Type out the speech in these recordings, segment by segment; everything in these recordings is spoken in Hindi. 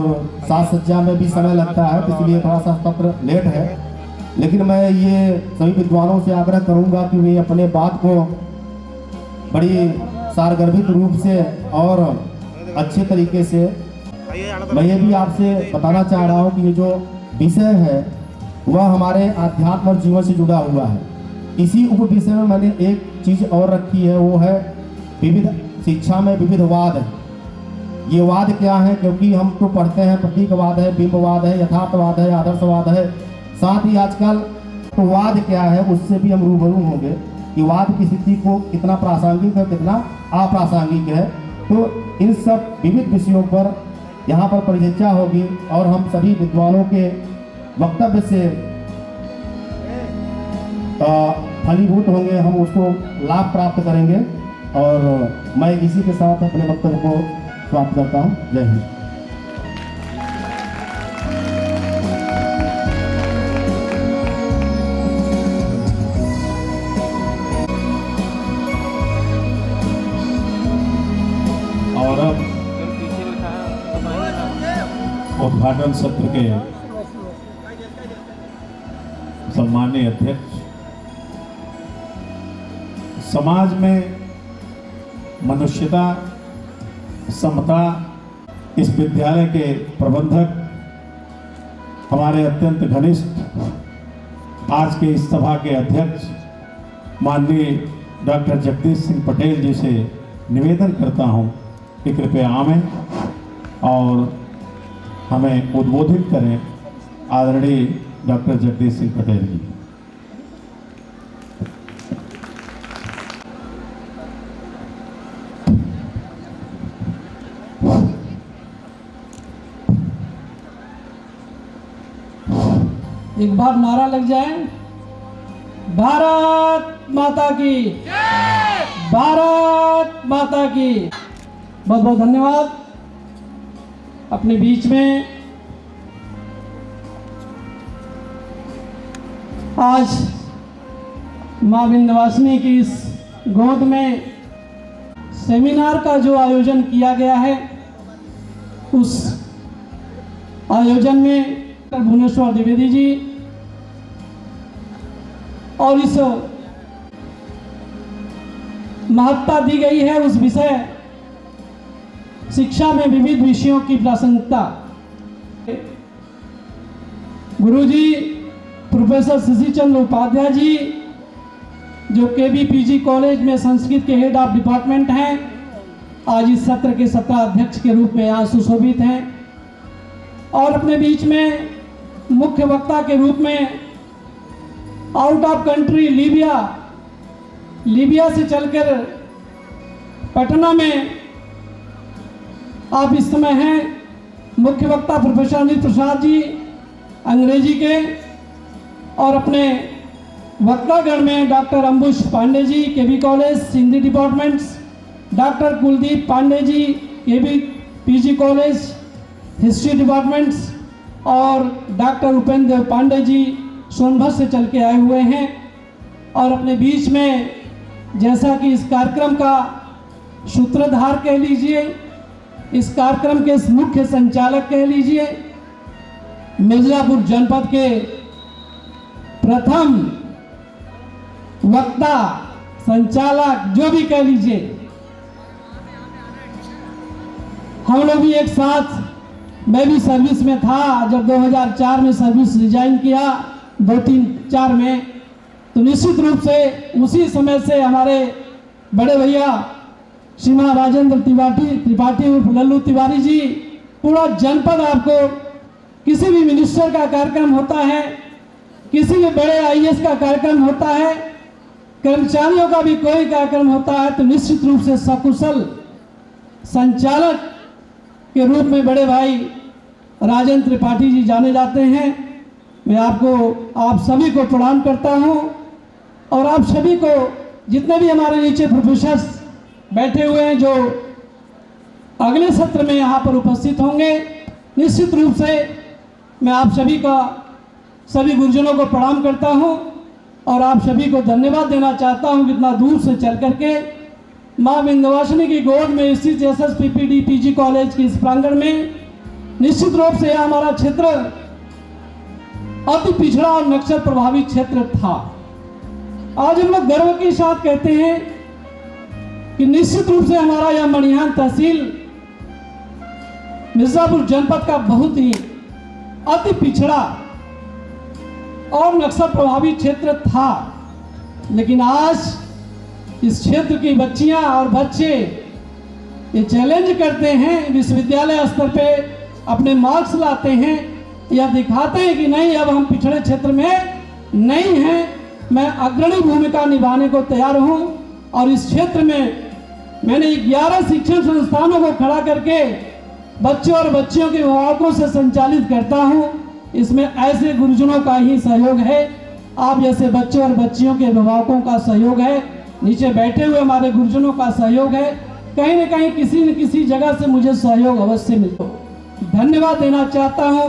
और साज सज्जा में भी समय लगता है, इसलिए थोड़ा सा सत्र लेट है। लेकिन मैं ये सभी विद्वानों से आग्रह करूंगा कि वे अपने बात को बड़ी सारगर्भित रूप से और अच्छे तरीके से, मैं ये भी आपसे बताना चाह रहा हूँ कि ये जो विषय है वह हमारे आध्यात्म और जीवन से जुड़ा हुआ है। इसी उप विषय में मैंने एक चीज़ और रखी है, वो है विविध शिक्षा में विविधवाद। ये वाद क्या है, क्योंकि हम तो पढ़ते हैं प्रतीकवाद है, बिंबवाद है, यथार्थवाद है, आदर्शवाद है, साथ ही आजकल तो वाद क्या है उससे भी हम रूबरू होंगे कि वाद की स्थिति को कितना प्रासंगिक है, कितना अप्रासंगिक है। तो इन सब विविध विषयों पर यहाँ पर परिचर्चा होगी और हम सभी विद्वानों के वक्तव्य से फलीभूत होंगे, हम उसको लाभ प्राप्त करेंगे। और मैं इसी के साथ अपने वक्तव्य को समाप्त करता हूँ। जय हिंद। और अब उद्घाटन सत्र के सम्माननीय अध्यक्ष, समाज में मनुष्यता, समता, इस विद्यालय के प्रबंधक, हमारे अत्यंत घनिष्ठ आज के इस सभा के अध्यक्ष माननीय डॉक्टर जगदीश सिंह पटेल जी से निवेदन करता हूं कि कृपया आवें और हमें उद्बोधित करें। आदरणीय डॉक्टर जगदीश सिंह पटेल जी। एक बार नारा लग जाए, भारत माता की, भारत माता की। बहुत बहुत धन्यवाद। अपने बीच में आज माँ विंध्यवासिनी की इस गोद में सेमिनार का जो आयोजन किया गया है, उस आयोजन में भुवनेश्वर द्विवेदी जी और इस महत्ता दी गई है उस विषय शिक्षा में विविध विषयों की प्रासंगिकता। गुरुजी प्रोफेसर शशि चंद्र उपाध्याय जी, जो केबी पीजी कॉलेज में संस्कृत के हेड ऑफ डिपार्टमेंट हैं, आज इस सत्र के 17 अध्यक्ष के रूप में यहाँ सुशोभित हैं। और अपने बीच में मुख्य वक्ता के रूप में आउट ऑफ कंट्री लीबिया से चलकर पटना में आप इस समय हैं मुख्य वक्ता प्रोफेसर अनिल प्रसाद जी अंग्रेजी के, और अपने वक्तागण में doctor Ambush Pandey ji KB college Hindi departments, doctor Kuldeep Pandey ji KB PG college history departments, और डॉक्टर उपेंद्र पांडे जी सोनभद्र से चल के आए हुए हैं। और अपने बीच में जैसा कि इस कार्यक्रम का सूत्रधार कह लीजिए, इस कार्यक्रम के मुख्य संचालक कह लीजिए, मिर्जापुर जनपद के प्रथम वक्ता, संचालक, जो भी कह लीजिए, हम लोग भी एक साथ, मैं भी सर्विस में था जब 2004 में सर्विस रिजाइन किया, 2003-4 में, तो निश्चित रूप से उसी समय से हमारे बड़े भैया श्रीमान राजेंद्र त्रिपाठी उर्फ लल्लू तिवारी जी, पूरा जनपद आपको किसी भी मिनिस्टर का कार्यक्रम होता है, किसी भी बड़े आईएएस का कार्यक्रम होता है, कर्मचारियों का भी कोई कार्यक्रम होता है, तो निश्चित रूप से सकुशल संचालक के रूप में बड़े भाई राजेंद्र त्रिपाठी जी जाने जाते हैं। मैं आप सभी को प्रणाम करता हूं, और आप सभी को, जितने भी हमारे नीचे प्रोफेसर्स बैठे हुए हैं जो अगले सत्र में यहाँ पर उपस्थित होंगे, निश्चित रूप से मैं आप सभी गुरुजनों को प्रणाम करता हूँ और आप सभी को धन्यवाद देना चाहता हूँ कि इतना दूर से चल करके माँ विंध्यवासिनी की गोद में स्थित एसएसपीपीडी पीजी कॉलेज के इस प्रांगण में निश्चित रूप से यह हमारा क्षेत्र अति पिछड़ा और नक्सल प्रभावित क्षेत्र था। आज हम लोग गर्व के साथ कहते हैं कि निश्चित रूप से हमारा यह मणिहार तहसील मिर्जापुर जनपद का बहुत ही अति पिछड़ा और नक्सल प्रभावित क्षेत्र था। लेकिन आज इस क्षेत्र की बच्चियां और बच्चे ये चैलेंज करते हैं, विश्वविद्यालय स्तर पे अपने मार्क्स लाते हैं, यह दिखाते हैं कि नहीं, अब हम पिछड़े क्षेत्र में नहीं हैं, मैं अग्रणी भूमिका निभाने को तैयार हूं। और इस क्षेत्र में मैंने 11 शिक्षण संस्थानों को खड़ा करके बच्चों और बच्चियों के अभिभावकों से संचालित करता हूं। इसमें ऐसे गुरुजनों का ही सहयोग है, आप जैसे बच्चों और बच्चियों के अभिभावकों का सहयोग है, नीचे बैठे हुए हमारे गुरुजनों का सहयोग है, कहीं न कहीं किसी न किसी जगह से मुझे सहयोग अवश्य मिलता। धन्यवाद देना चाहता हूं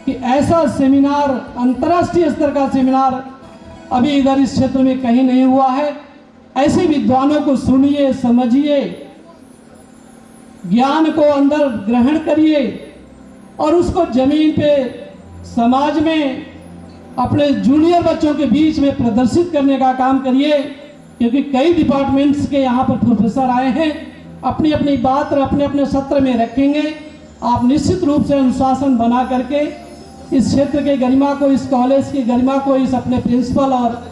कि ऐसा सेमिनार, अंतर्राष्ट्रीय स्तर का सेमिनार अभी इधर इस क्षेत्र में कहीं नहीं हुआ है। ऐसे विद्वानों को सुनिए, समझिए, ज्ञान को अंदर ग्रहण करिए और उसको जमीन पे समाज में अपने जूनियर बच्चों के बीच में प्रदर्शित करने का काम करिए। क्योंकि कई डिपार्टमेंट्स के यहाँ पर प्रोफेसर आए हैं, अपनी अपनी बात और अपने अपने सत्र में रखेंगे। आप निश्चित रूप से अनुशासन बना करके इस क्षेत्र के गरिमा को, इस कॉलेज की गरिमा को, इस अपने प्रिंसिपल और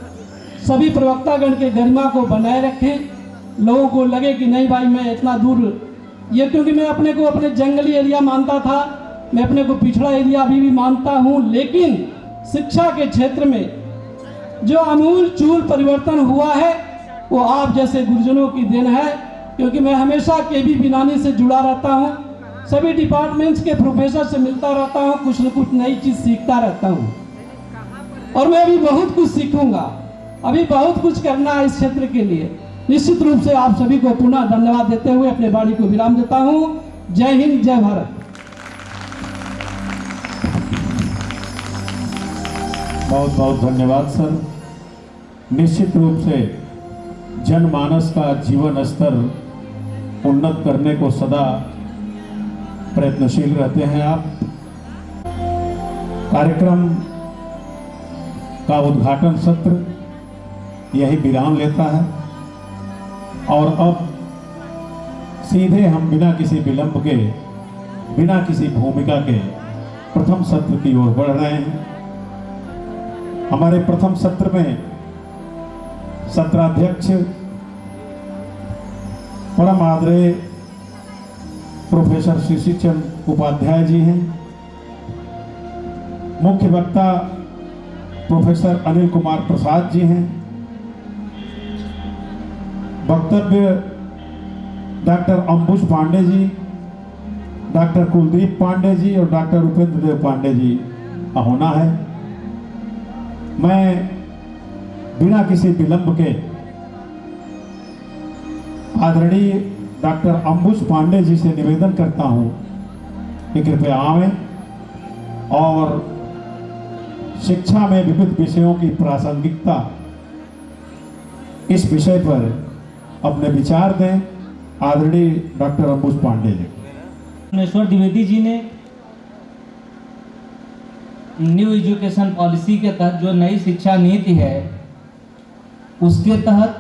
सभी प्रवक्तागण के गरिमा को बनाए रखें। लोगों को लगे कि नहीं भाई, मैं इतना दूर, ये क्योंकि मैं अपने को अपने जंगली एरिया मानता था, मैं अपने को पिछड़ा एरिया अभी भी मानता हूँ, लेकिन शिक्षा के क्षेत्र में जो आमूल चूल परिवर्तन हुआ है वो आप जैसे गुरुजनों की देन है। क्योंकि मैं हमेशा केबी बिनानी से जुड़ा रहता हूँ, सभी डिपार्टमेंट्स के प्रोफेसर से मिलता रहता हूँ, कुछ न कुछ नई चीज़ सीखता रहता हूँ और मैं अभी बहुत कुछ सीखूंगा, अभी बहुत कुछ करना है इस क्षेत्र के लिए। निश्चित रूप से आप सभी को पुनः धन्यवाद देते हुए अपने वाणी को विराम देता हूँ। जय हिंद, जय भारत। बहुत बहुत धन्यवाद सर। निश्चित रूप से जनमानस का जीवन स्तर उन्नत करने को सदा प्रयत्नशील रहते हैं आप। कार्यक्रम का उद्घाटन सत्र यही विराम लेता है और अब सीधे हम बिना किसी विलंब के, बिना किसी भूमिका के प्रथम सत्र की ओर बढ़ रहे हैं। हमारे प्रथम सत्र में सत्राध्यक्ष परम आदरणीय प्रोफेसर श्री चंद उपाध्याय जी हैं। मुख्य वक्ता प्रोफेसर अनिल कुमार प्रसाद जी हैं। वक्तव्य डॉक्टर अंबुज पांडे जी, डॉक्टर कुलदीप पांडे जी और डॉक्टर उपेंद्र देव पांडे जी का होना है। मैं बिना किसी विलंब के आदरणीय डॉक्टर अंबुज पांडे जी से निवेदन करता हूं कि कृपया आवें और शिक्षा में विविध विषयों की प्रासंगिकता इस विषय पर अपने विचार दें। आदरणीय डॉक्टर अंबुज पांडे जी। भुवनेश्वर द्विवेदी जी ने न्यू एजुकेशन पॉलिसी के तहत जो नई शिक्षा नीति है उसके तहत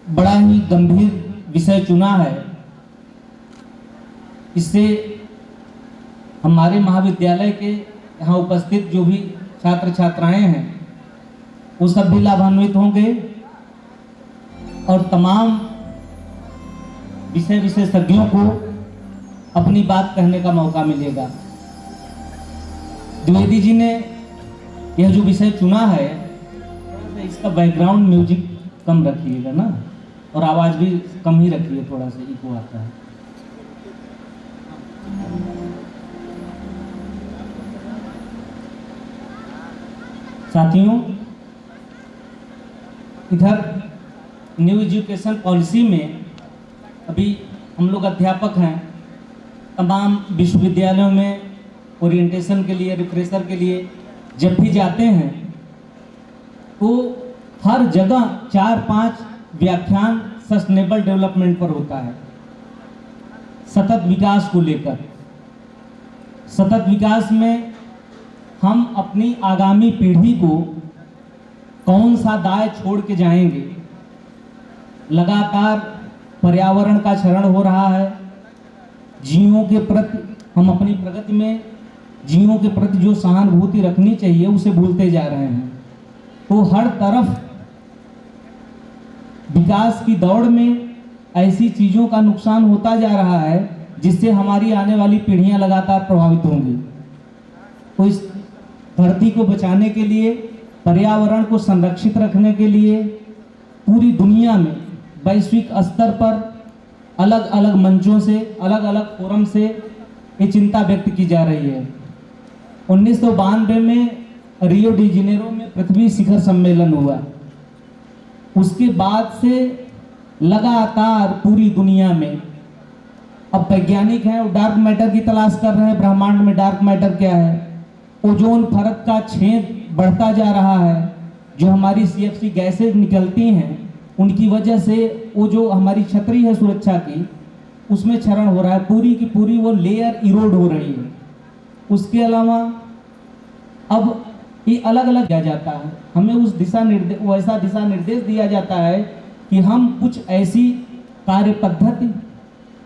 बड़ा ही गंभीर विषय चुना है। इससे हमारे महाविद्यालय के यहाँ उपस्थित जो भी छात्र छात्राएं हैं वो सब भी लाभान्वित होंगे और तमाम विषय विशेषज्ञों को अपनी बात कहने का मौका मिलेगा। द्विवेदी जी ने यह जो विषय चुना है इसका बैकग्राउंड म्यूजिक कम रखिएगा ना, और आवाज़ भी कम ही रखिए, थोड़ा सा इको आता है। साथियों, इधर न्यू एजुकेशन पॉलिसी में अभी हम लोग अध्यापक हैं, तमाम विश्वविद्यालयों में ओरिएंटेशन के लिए, रिफ्रेशर के लिए जब भी जाते हैं तो हर जगह 4-5 व्याख्यान सस्टेनेबल डेवलपमेंट पर होता है, सतत विकास को लेकर। सतत विकास में हम अपनी आगामी पीढ़ी को कौन सा दाय छोड़ के जाएंगे। लगातार पर्यावरण का क्षरण हो रहा है। जीवों के प्रति हम अपनी प्रगति में जीवों के प्रति जो सहानुभूति रखनी चाहिए उसे भूलते जा रहे हैं। तो हर तरफ विकास की दौड़ में ऐसी चीज़ों का नुकसान होता जा रहा है जिससे हमारी आने वाली पीढ़ियां लगातार प्रभावित होंगी। तो इस धरती को बचाने के लिए, पर्यावरण को संरक्षित रखने के लिए पूरी दुनिया में वैश्विक स्तर पर अलग अलग मंचों से, अलग अलग फोरम से ये चिंता व्यक्त की जा रही है। 1992 में रियो डी जेनेरो में पृथ्वी शिखर सम्मेलन हुआ। उसके बाद से लगातार पूरी दुनिया में अब वैज्ञानिक हैं, वो डार्क मैटर की तलाश कर रहे हैं। ब्रह्मांड में डार्क मैटर क्या है? ओजोन परत का छेद बढ़ता जा रहा है। जो हमारी CFC गैसेज निकलती हैं उनकी वजह से वो जो हमारी छतरी है सुरक्षा की, उसमें क्षरण हो रहा है। पूरी की पूरी वो लेयर इरोड हो रही है। उसके अलावा अब ये अलग अलग किया जाता है। हमें उस वैसा दिशा निर्देश दिया जाता है कि हम कुछ ऐसी कार्य पद्धति,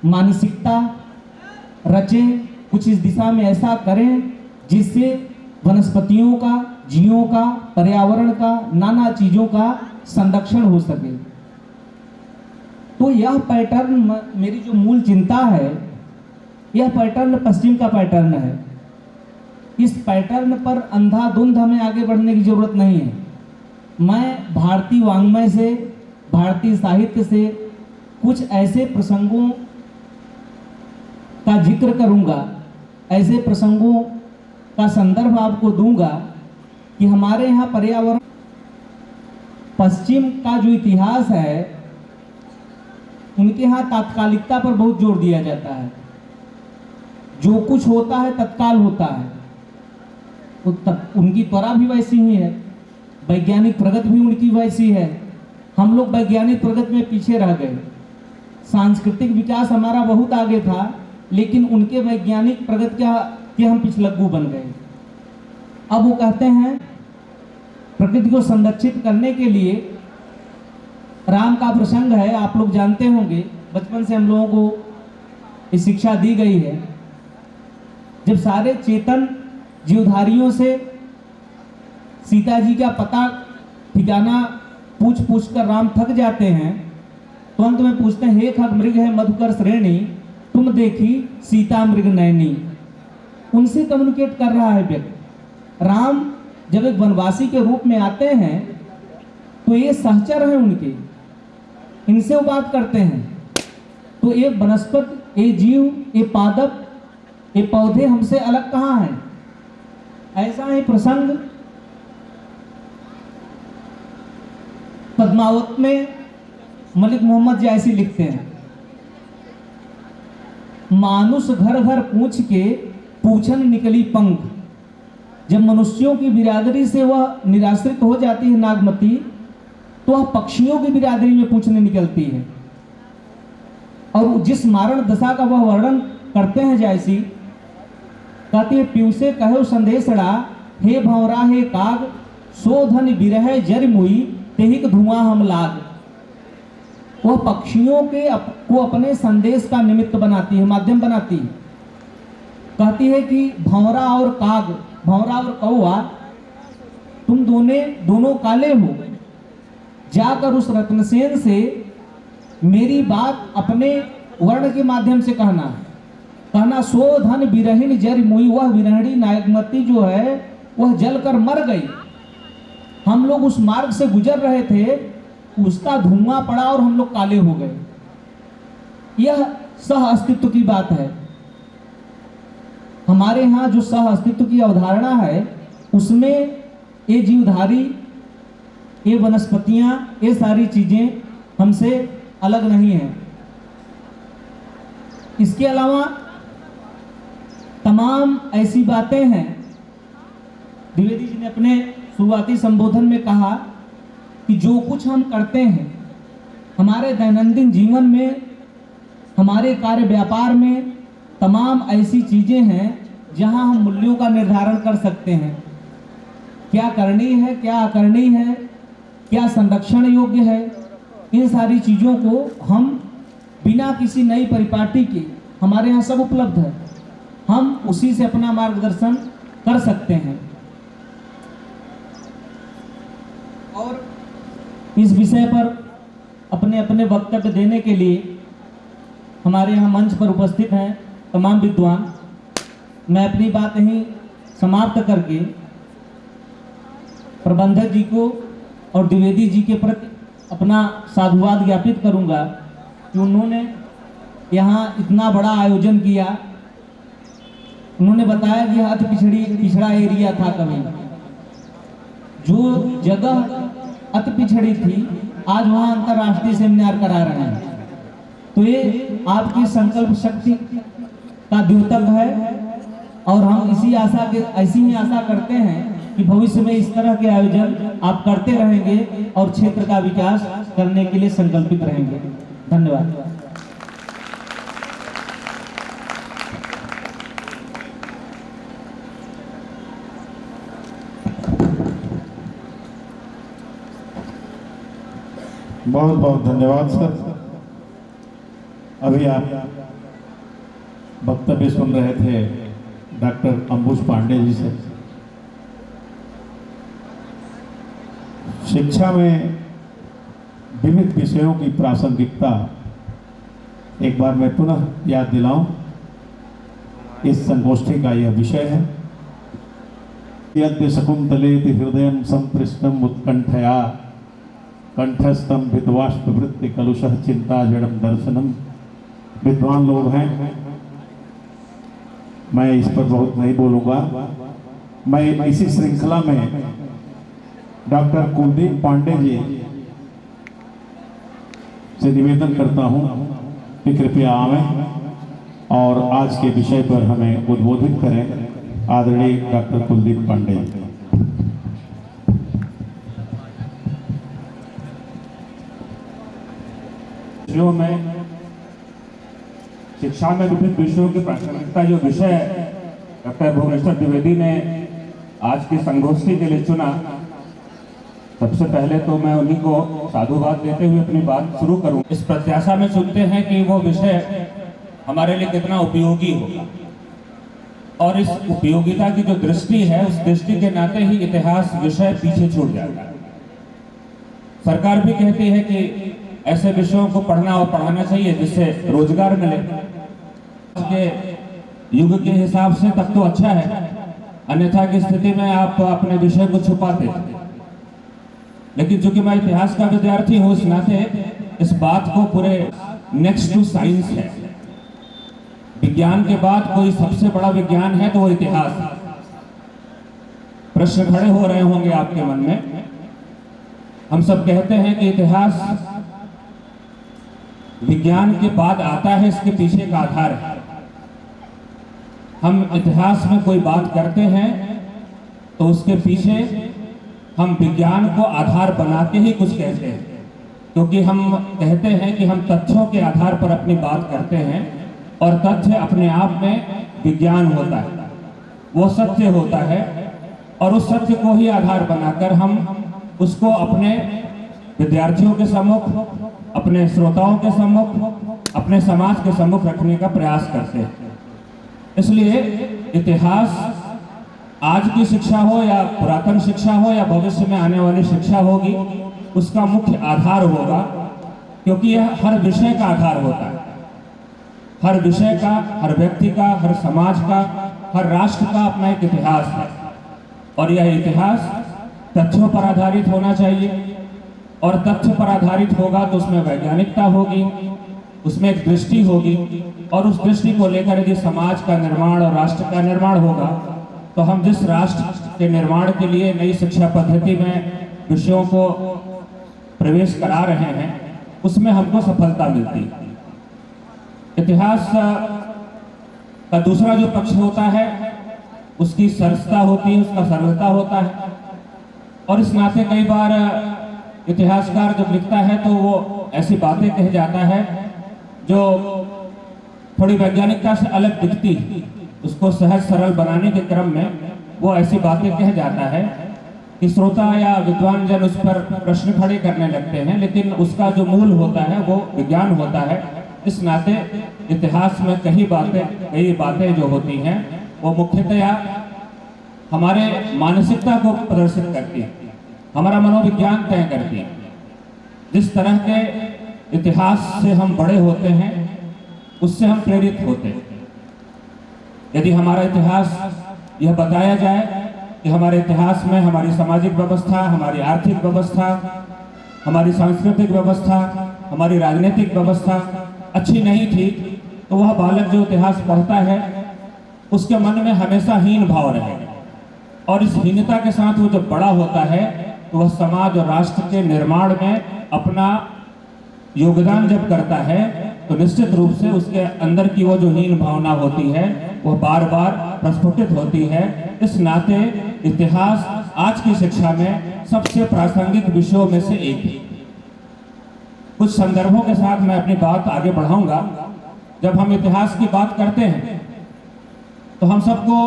मानसिकता रचें, कुछ इस दिशा में ऐसा करें जिससे वनस्पतियों का, जीवों का, पर्यावरण का, नाना चीज़ों का संरक्षण हो सके। तो यह पैटर्न, मेरी जो मूल चिंता है, यह पैटर्न पश्चिम का पैटर्न है। इस पैटर्न पर अंधाधुंध हमें आगे बढ़ने की जरूरत नहीं है। मैं भारतीय वाङ्मय से, भारतीय साहित्य से कुछ ऐसे प्रसंगों का जिक्र करूंगा, ऐसे प्रसंगों का संदर्भ आपको दूंगा कि हमारे यहाँ पर्यावरण, पश्चिम का जो इतिहास है, उनके यहाँ तात्कालिकता पर बहुत जोर दिया जाता है। जो कुछ होता है तत्काल होता है। उनकी त्वरा भी वैसी ही है, वैज्ञानिक प्रगति भी उनकी वैसी है। हम लोग वैज्ञानिक प्रगति में पीछे रह गए। सांस्कृतिक विकास हमारा बहुत आगे था, लेकिन उनके वैज्ञानिक प्रगति के हम पिछलग्गू बन गए। अब वो कहते हैं प्रकृति को संरक्षित करने के लिए राम का प्रसंग है, आप लोग जानते होंगे, बचपन से हम लोगों को ये शिक्षा दी गई है। जब सारे चेतन जीवधारियों से सीता जी का पता ठिकाना पूछ पूछ कर राम थक जाते हैं, तो अंत में पूछते हैं, हे खग मृग है मधुकर श्रेणी, तुम देखी सीता मृग नैनी। उनसे कम्युनिकेट कर रहा है व्यक्ति। राम जब एक वनवासी के रूप में आते हैं तो ये सहचर हैं उनके, इनसे वो बात करते हैं। तो ये वनस्पति, ये जीव, ये पादप, ये पौधे हमसे अलग कहाँ हैं? ऐसा ही प्रसंग पद्मावत में मलिक मोहम्मद जायसी लिखते हैं। मानुष घर घर पूछ के पूछन निकली पंख। जब मनुष्यों की बिरादरी से वह निराश्रित हो जाती है नागमती, तो वह पक्षियों की बिरादरी में पूछने निकलती है। और जिस मारण दशा का वह वर्णन करते हैं जायसी, कहती है, पीयूषे कहो संदेशड़ा, हे भंवरा हे काग, सो धन बिरह जर मुई, तेहिक धुआं हम लाग। वह पक्षियों को अपने संदेश का निमित्त बनाती है, माध्यम बनाती है। कहती है कि भंवरा और काग, भंवरा और कौआ, तुम दोनों काले हो, जाकर उस रत्नसेन से मेरी बात अपने वर्ण के माध्यम से कहना। सो धन बिरहिन जर मुई, वह विरहणी नागमती जो है वह जलकर मर गई। हम लोग उस मार्ग से गुजर रहे थे, उसका धुआं पड़ा और हम लोग काले हो गए। यह सह अस्तित्व की बात है। हमारे यहाँ जो सह अस्तित्व की अवधारणा है, उसमें ये जीवधारी, ये वनस्पतियाँ, ये सारी चीजें हमसे अलग नहीं हैं। इसके अलावा तमाम ऐसी बातें हैं। द्विवेदी जी ने अपने शुरुआती संबोधन में कहा कि जो कुछ हम करते हैं हमारे दैनंदिन जीवन में, हमारे कार्य व्यापार में, तमाम ऐसी चीजें हैं जहां हम मूल्यों का निर्धारण कर सकते हैं, क्या करनी है, क्या अकरनी है, क्या संरक्षण योग्य है। इन सारी चीज़ों को हम बिना किसी नई परिपाटी के, हमारे यहाँ सब उपलब्ध है, हम उसी से अपना मार्गदर्शन कर सकते हैं। और इस विषय पर अपने अपने वक्तव्य देने के लिए हमारे यहाँ मंच पर उपस्थित हैं तमाम विद्वान। मैं अपनी बात यहीं समाप्त करके प्रबंधक जी को और द्विवेदी जी के प्रति अपना साधुवाद ज्ञापित करूंगा कि उन्होंने यहाँ इतना बड़ा आयोजन किया। उन्होंने बताया कि अति पिछड़ा एरिया था कभी, जो जगह अति पिछड़ी थी आज वहाँ अंतर्राष्ट्रीय सेमिनार करा रहे हैं। तो ये आपकी संकल्प शक्ति का द्योतक है और हम ऐसी ही आशा करते हैं कि भविष्य में इस तरह के आयोजन आप करते रहेंगे और क्षेत्र का विकास करने के लिए संकल्पित रहेंगे। धन्यवाद। बहुत बहुत धन्यवाद सर। अभी आप वक्तव्य सुन रहे थे डॉक्टर अंबुज पांडे जी से। शिक्षा में विविध विषयों की प्रासंगिकता एक बार मैं पुनः याद दिलाऊं, इस संगोष्ठी का यह विषय है। यद्य शकुंतलेति हृदयं संपृष्टम उत्कंठया कंठस्थम विद्वाष्पवृत्ति कलुषः चिंता जड़म दर्शनम। विद्वान लोग हैं, मैं इस पर बहुत नहीं बोलूँगा। मैं इसी श्रृंखला में डॉक्टर कुलदीप पांडे जी से निवेदन करता हूं कि कृपया आवें और आज के विषय पर हमें उद्बोधित करें। आदरणीय डॉक्टर कुलदीप पांडे जी। विषयों में, शिक्षा में विभिन्न विषयों की प्रासंगिकता, जो विषय डॉक्टर भुवनेश्वर द्विवेदी ने आज की संगोष्ठी के लिए चुना, सबसे पहले तो मैं उन्हीं को साधुवाद देते हुए अपनी बात शुरू करूं। इस प्रत्याशा में चुनते हैं कि वो विषय हमारे लिए कितना उपयोगी होगा, और इस उपयोगिता की जो दृष्टि है, उस दृष्टि के नाते ही इतिहास विषय पीछे छूट जाता है। सरकार भी कहती है कि ऐसे विषयों को पढ़ना और पढ़ाना चाहिए जिससे रोजगार मिले। के युग के हिसाब से तब तो अच्छा है, अन्यथा की स्थिति में आप अपने विषय को छुपाते थे। लेकिन चूंकि मैं इतिहास का विद्यार्थी हूं, इस नाते इस बात को पूरे नेक्स्ट टू साइंस है। विज्ञान के बाद कोई सबसे बड़ा विज्ञान है तो वो इतिहास है। प्रश्न खड़े हो रहे होंगे आपके मन में। हम सब कहते हैं कि इतिहास विज्ञान के बाद आता है, इसके पीछे का आधार है। हम इतिहास में कोई बात करते हैं तो उसके पीछे हम विज्ञान को आधार बना के ही कुछ कहते हैं, क्योंकि हम कहते हैं कि हम तथ्यों के आधार पर अपनी बात करते हैं और तथ्य अपने आप में विज्ञान होता है, वो सत्य होता है। और उस सत्य को ही आधार बनाकर हम उसको अपने विद्यार्थियों के सम्मुख, अपने श्रोताओं के सम्मुख, अपने समाज के सम्मुख रखने का प्रयास करते हैं। इसलिए इतिहास आज की शिक्षा हो या पुरातन शिक्षा हो या भविष्य में आने वाली शिक्षा होगी, उसका मुख्य आधार होगा, क्योंकि यह हर विषय का आधार होता है। हर विषय का, हर व्यक्ति का, हर समाज का, हर राष्ट्र का अपना एक इतिहास है, और यह इतिहास तथ्यों पर आधारित होना चाहिए। और तथ्य पर आधारित होगा तो उसमें वैज्ञानिकता होगी, उसमें एक दृष्टि होगी, और उस दृष्टि को लेकर यदि समाज का निर्माण और राष्ट्र का निर्माण होगा तो हम जिस राष्ट्र के निर्माण के लिए नई शिक्षा पद्धति में विषयों को प्रवेश करा रहे हैं, उसमें हमको सफलता मिलती है। इतिहास का दूसरा जो पक्ष होता है, उसकी सरसता होती है, उसका सरलता होता है। और इस नाते कई बार इतिहासकार जब लिखता है तो वो ऐसी बातें कह जाता है जो थोड़ी वैज्ञानिकता से अलग दिखती है। उसको सहज सरल बनाने के क्रम में वो ऐसी बातें कह जाता है कि श्रोता या विद्वान जन उस पर प्रश्न खड़े करने लगते हैं, लेकिन उसका जो मूल होता है वो विज्ञान होता है। इस नाते इतिहास में कई बातें जो होती हैं वो मुख्यतया हमारे मानसिकता को प्रदर्शित करती है, हमारा मनोविज्ञान तय करती है। जिस तरह के इतिहास से हम बड़े होते हैं उससे हम प्रेरित होते हैं। यदि हमारा इतिहास यह बताया जाए कि हमारे इतिहास में हमारी सामाजिक व्यवस्था, हमारी आर्थिक व्यवस्था, हमारी सांस्कृतिक व्यवस्था, हमारी राजनीतिक व्यवस्था अच्छी नहीं थी, तो वह बालक जो इतिहास पढ़ता है उसके मन में हमेशा हीन भाव रहेगा, और इस हीनता के साथ वो जब बड़ा होता है तो वह समाज और राष्ट्र के निर्माण में अपना योगदान जब करता है तो निश्चित रूप से उसके अंदर की वो जो हीन भावना होती है वह बार बार प्रस्फुटित होती है। इस नाते इतिहास आज की शिक्षा में सबसे प्रासंगिक विषयों में से एक है। कुछ संदर्भों के साथ मैं अपनी बात आगे बढ़ाऊंगा। जब हम इतिहास की बात करते हैं तो हम सबको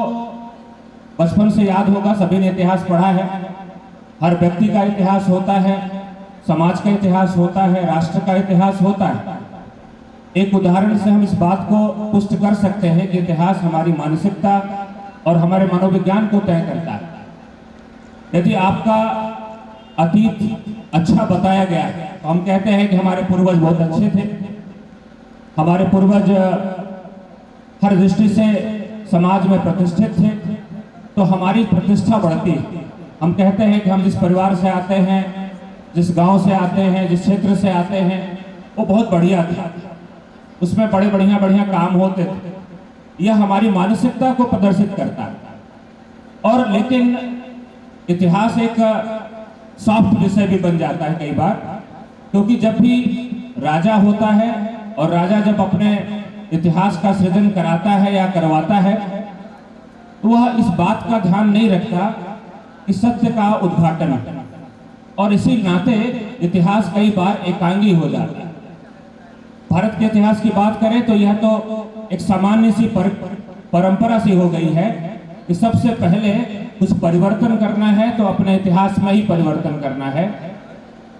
बचपन से याद होगा, सभी ने इतिहास पढ़ा है। हर व्यक्ति का इतिहास होता है, समाज का इतिहास होता है, राष्ट्र का इतिहास होता है। एक उदाहरण से हम इस बात को पुष्ट कर सकते हैं कि इतिहास हमारी मानसिकता और हमारे मनोविज्ञान को तय करता है। यदि आपका अतीत अच्छा बताया गया है तो हम कहते हैं कि हमारे पूर्वज बहुत अच्छे थे, हमारे पूर्वज हर दृष्टि से समाज में प्रतिष्ठित थे, तो हमारी प्रतिष्ठा बढ़ती है। हम कहते हैं कि हम जिस परिवार से आते हैं, जिस गांव से आते हैं, जिस क्षेत्र से आते हैं, वो बहुत बढ़िया था, उसमें बड़े बढ़िया काम होते थे। यह हमारी मानसिकता को प्रदर्शित करता है। और लेकिन इतिहास एक सॉफ्ट विषय भी बन जाता है कई बार, क्योंकि जब भी राजा होता है और राजा जब अपने इतिहास का सृजन कराता है या करवाता है तो वह इस बात का ध्यान नहीं रखता कि सत्य का उद्घाटन है, और इसी नाते इतिहास कई बार एकांगी हो जाता है। भारत के इतिहास की बात करें तो यह तो एक सामान्य सी परंपरा सी हो गई है कि सबसे पहले कुछ परिवर्तन करना है तो अपने इतिहास में ही परिवर्तन करना है।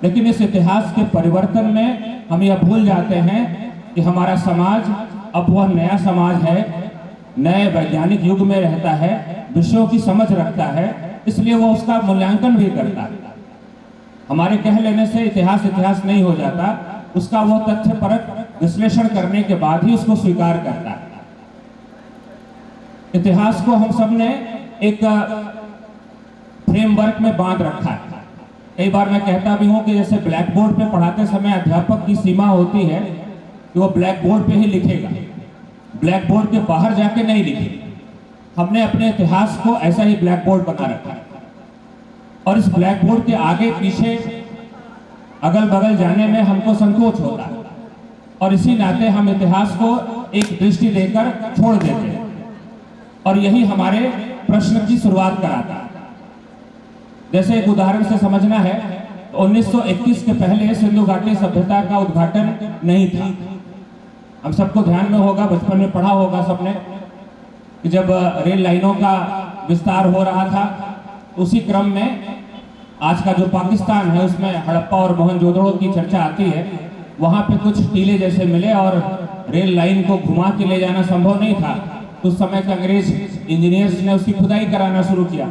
लेकिन इस इतिहास के परिवर्तन में हम यह भूल जाते हैं कि हमारा समाज अब वह नया समाज है, नए वैज्ञानिक युग में रहता है, विषयों की समझ रखता है, इसलिए वो उसका मूल्यांकन भी करता है। हमारे कह लेने से इतिहास नहीं हो जाता, उसका वो तथ्यपरक विश्लेषण करने के बाद ही उसको स्वीकार करता है। इतिहास को हम सब ने एक फ्रेमवर्क में बांध रखा है। कई बार मैं कहता भी हूं कि जैसे ब्लैक बोर्ड पे पढ़ाते समय अध्यापक की सीमा होती है कि वो ब्लैक बोर्ड पे ही लिखेगा, ब्लैक बोर्ड के बाहर जाके नहीं लिखेगा। हमने अपने इतिहास को ऐसा ही ब्लैक बोर्ड बना रखा है, और इस ब्लैक बोर्ड के आगे पीछे अगल बगल जाने में हमको संकोच होता है, और इसी नाते हम इतिहास को एक दृष्टि देकर छोड़ देते हैं, और यही हमारे प्रश्न की शुरुआत कराता है। जैसे एक उदाहरण से समझना है तो 1921 के पहले सिंधु घाटी सभ्यता का उद्घाटन नहीं था। हम सबको ध्यान में होगा, बचपन में पढ़ा होगा सबने कि जब रेल लाइनों का विस्तार हो रहा था, उसी क्रम में आज का जो पाकिस्तान है उसमें हड़प्पा और मोहनजोदड़ो की चर्चा आती है। वहाँ पे कुछ टीले जैसे मिले और रेल लाइन को घुमा के ले जाना संभव नहीं था, तो उस समय के अंग्रेज इंजीनियर्स ने उसकी खुदाई कराना शुरू किया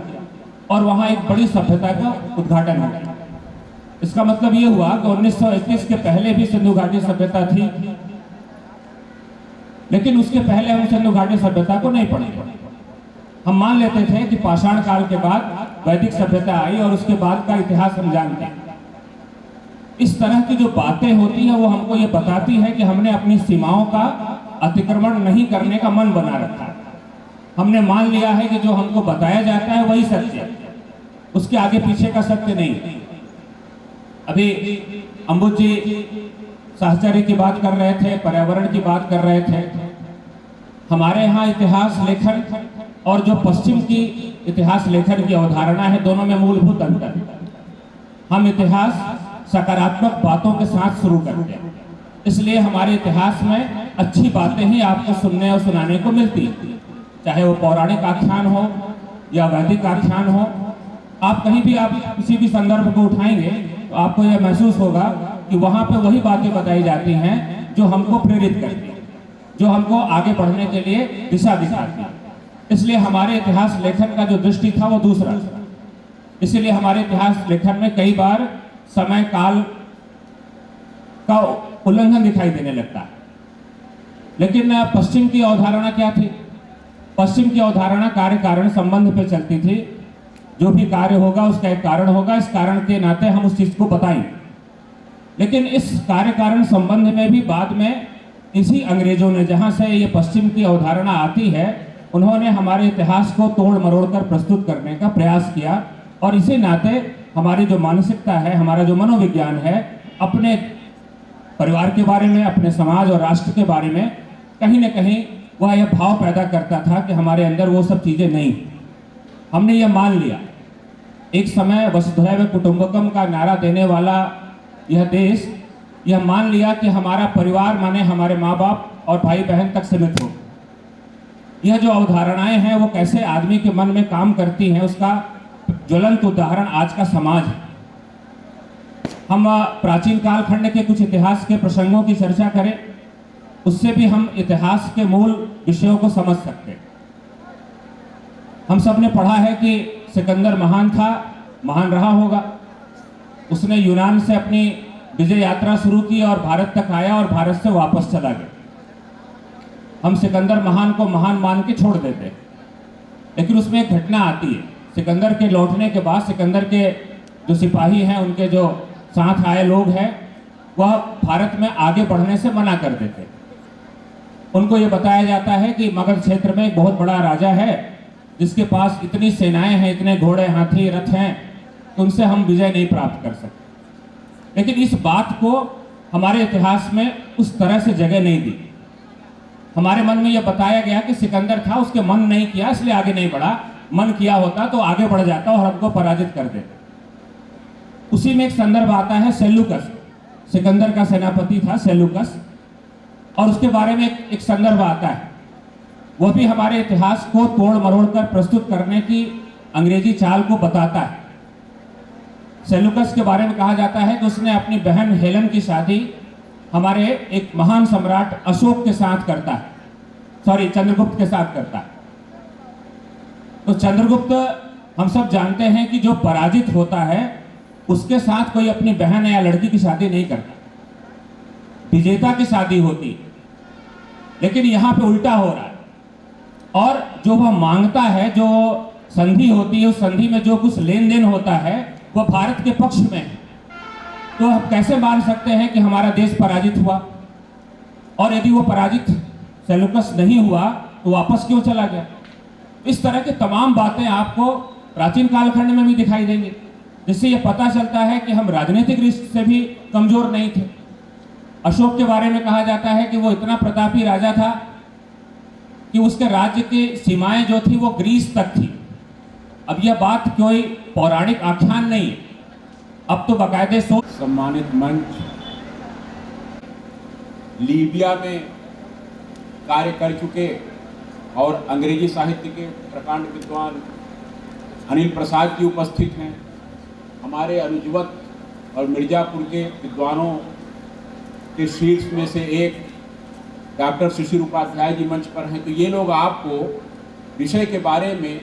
और वहाँ एक बड़ी सभ्यता का उद्घाटन हो गया। इसका मतलब ये हुआ कि 1921 के पहले भी सिंधु घाटी सभ्यता थी, लेकिन उसके पहले हम सिंधु घाटी सभ्यता को नहीं पढ़े। हम मान लेते थे कि पाषाण काल के बाद वैदिक सभ्यता आई और उसके बाद का इतिहास हम जानते हैं। इस तरह की जो बातें होती हैं वो हमको ये बताती है कि हमने अपनी सीमाओं का अतिक्रमण नहीं करने का मन बना रखा है। हमने मान लिया है कि जो हमको बताया जाता है वही सत्य है, उसके आगे पीछे का सत्य नहीं। अभी अम्बुज जी साहचर्य की बात कर रहे थे, पर्यावरण की बात कर रहे थे। हमारे यहाँ इतिहास लेखन और जो पश्चिम की इतिहास लेखन की अवधारणा है, दोनों में मूलभूत अंतर है। हम इतिहास सकारात्मक बातों के साथ शुरू करते हैं, इसलिए हमारे इतिहास में अच्छी बातें ही आपको सुनने और सुनाने को मिलती है। चाहे वो पौराणिक आख्यान हो या वैदिक आख्यान हो। आप कहीं भी आप किसी भी संदर्भ को उठाएंगे तो आपको यह महसूस होगा कि वहाँ पे वही बातें बताई जाती हैं जो हमको प्रेरित करती हैं, जो हमको आगे बढ़ने के लिए दिशा दिखाती है। इसलिए हमारे इतिहास लेखन का जो दृष्टि था वो दूसरा था। इसलिए हमारे इतिहास लेखन में कई बार समय काल का उल्लंघन दिखाई देने लगता है। लेकिन पश्चिम की अवधारणा क्या थी? पश्चिम की अवधारणा कार्य कारण संबंध पे चलती थी। जो भी कार्य होगा उसका एक कारण होगा, इस कारण के नाते हम उस चीज को बताएंगे। लेकिन इस कार्य कारण संबंध में भी बाद में इसी अंग्रेजों ने, जहां से ये पश्चिम की अवधारणा आती है, उन्होंने हमारे इतिहास को तोड़ मरोड़ कर प्रस्तुत करने का प्रयास किया। और इसी नाते हमारी जो मानसिकता है, हमारा जो मनोविज्ञान है, अपने परिवार के बारे में, अपने समाज और राष्ट्र के बारे में कहीं न कहीं वह यह भाव पैदा करता था कि हमारे अंदर वो सब चीज़ें नहीं। हमने यह मान लिया, एक समय वसुधैव कुटुंबकम का नारा देने वाला यह देश यह मान लिया कि हमारा परिवार माने हमारे माँ बाप और भाई बहन तक सीमित हो। यह जो अवधारणाएं हैं वो कैसे आदमी के मन में काम करती हैं, उसका ज्वलंत उदाहरण आज का समाज है। हम प्राचीन कालखंड के कुछ इतिहास के प्रसंगों की चर्चा करें, उससे भी हम इतिहास के मूल विषयों को समझ सकते हैं। हम सब ने पढ़ा है कि सिकंदर महान था, महान रहा होगा। उसने यूनान से अपनी विजय यात्रा शुरू की और भारत तक आया और भारत से वापस चला गया। हम सिकंदर महान को महान मान के छोड़ देते हैं, लेकिन उसमें एक घटना आती है। सिकंदर के लौटने के बाद सिकंदर के जो सिपाही हैं, उनके जो साथ आए लोग हैं, वह भारत में आगे बढ़ने से मना कर देते। उनको ये बताया जाता है कि मगध क्षेत्र में एक बहुत बड़ा राजा है जिसके पास इतनी सेनाएं हैं, इतने घोड़े, हाथी, रथ हैं, उनसे हम विजय नहीं प्राप्त कर सकते। लेकिन इस बात को हमारे इतिहास में उस तरह से जगह नहीं दी। हमारे मन में यह बताया गया कि सिकंदर था, उसके मन नहीं किया इसलिए आगे नहीं बढ़ा, मन किया होता तो आगे बढ़ जाता और हमको पराजित कर देता। उसी में एक संदर्भ आता है सेल्यूकस, सिकंदर का सेनापति था सेल्यूकस, और उसके बारे में एक संदर्भ आता है। वह भी हमारे इतिहास को तोड़ मरोड़ कर प्रस्तुत करने की अंग्रेजी चाल को बताता है। सेल्यूकस के बारे में कहा जाता है कि उसने अपनी बहन हेलन की शादी हमारे एक महान सम्राट अशोक के साथ करता है, चंद्रगुप्त के साथ करता है। तो चंद्रगुप्त, हम सब जानते हैं कि जो पराजित होता है उसके साथ कोई अपनी बहन या लड़की की शादी नहीं करता, विजेता की शादी होती। लेकिन यहाँ पे उल्टा हो रहा है, और जो वह मांगता है, जो संधि होती है, उस संधि में जो कुछ लेन देन होता है वह भारत के पक्ष में है। तो हम कैसे मान सकते हैं कि हमारा देश पराजित हुआ? और यदि वो पराजित सेल्यूकस नहीं हुआ तो वापस क्यों चला गया? इस तरह की तमाम बातें आपको प्राचीन कालखंड में भी दिखाई देंगी, जिससे यह पता चलता है कि हम राजनीतिक दृष्टि से भी कमजोर नहीं थे। अशोक के बारे में कहा जाता है कि वो इतना प्रतापी राजा था कि उसके राज्य की सीमाएं जो थी वो ग्रीस तक थी। अब यह बात कोई पौराणिक आख्यान नहीं है, अब तो बाकायदे सम्मानित मंच, लीबिया में कार्य कर चुके और अंग्रेजी साहित्य के प्रकांड विद्वान अनिल प्रसाद जी उपस्थित हैं। हमारे अनुजवत और मिर्जापुर के विद्वानों के शीर्ष में से एक डॉक्टर शिशिर उपाध्याय जी मंच पर हैं। तो ये लोग आपको विषय के बारे में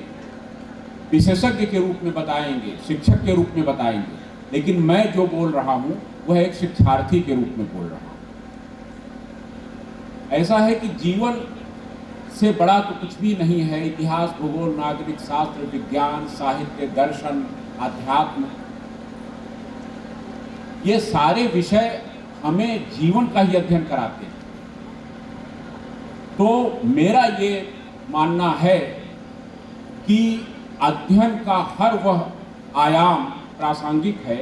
विशेषज्ञ के रूप में बताएंगे, शिक्षक के रूप में बताएंगे, लेकिन मैं जो बोल रहा हूँ वह एक शिक्षार्थी के रूप में बोल रहा हूँ। ऐसा है कि जीवन से बड़ा तो कुछ भी नहीं है। इतिहास, भूगोल, नागरिक शास्त्र, विज्ञान, साहित्य, दर्शन, आध्यात्म, ये सारे विषय हमें जीवन का ही अध्ययन कराते हैं। तो मेरा ये मानना है कि अध्ययन का हर वह आयाम प्रासंगिक है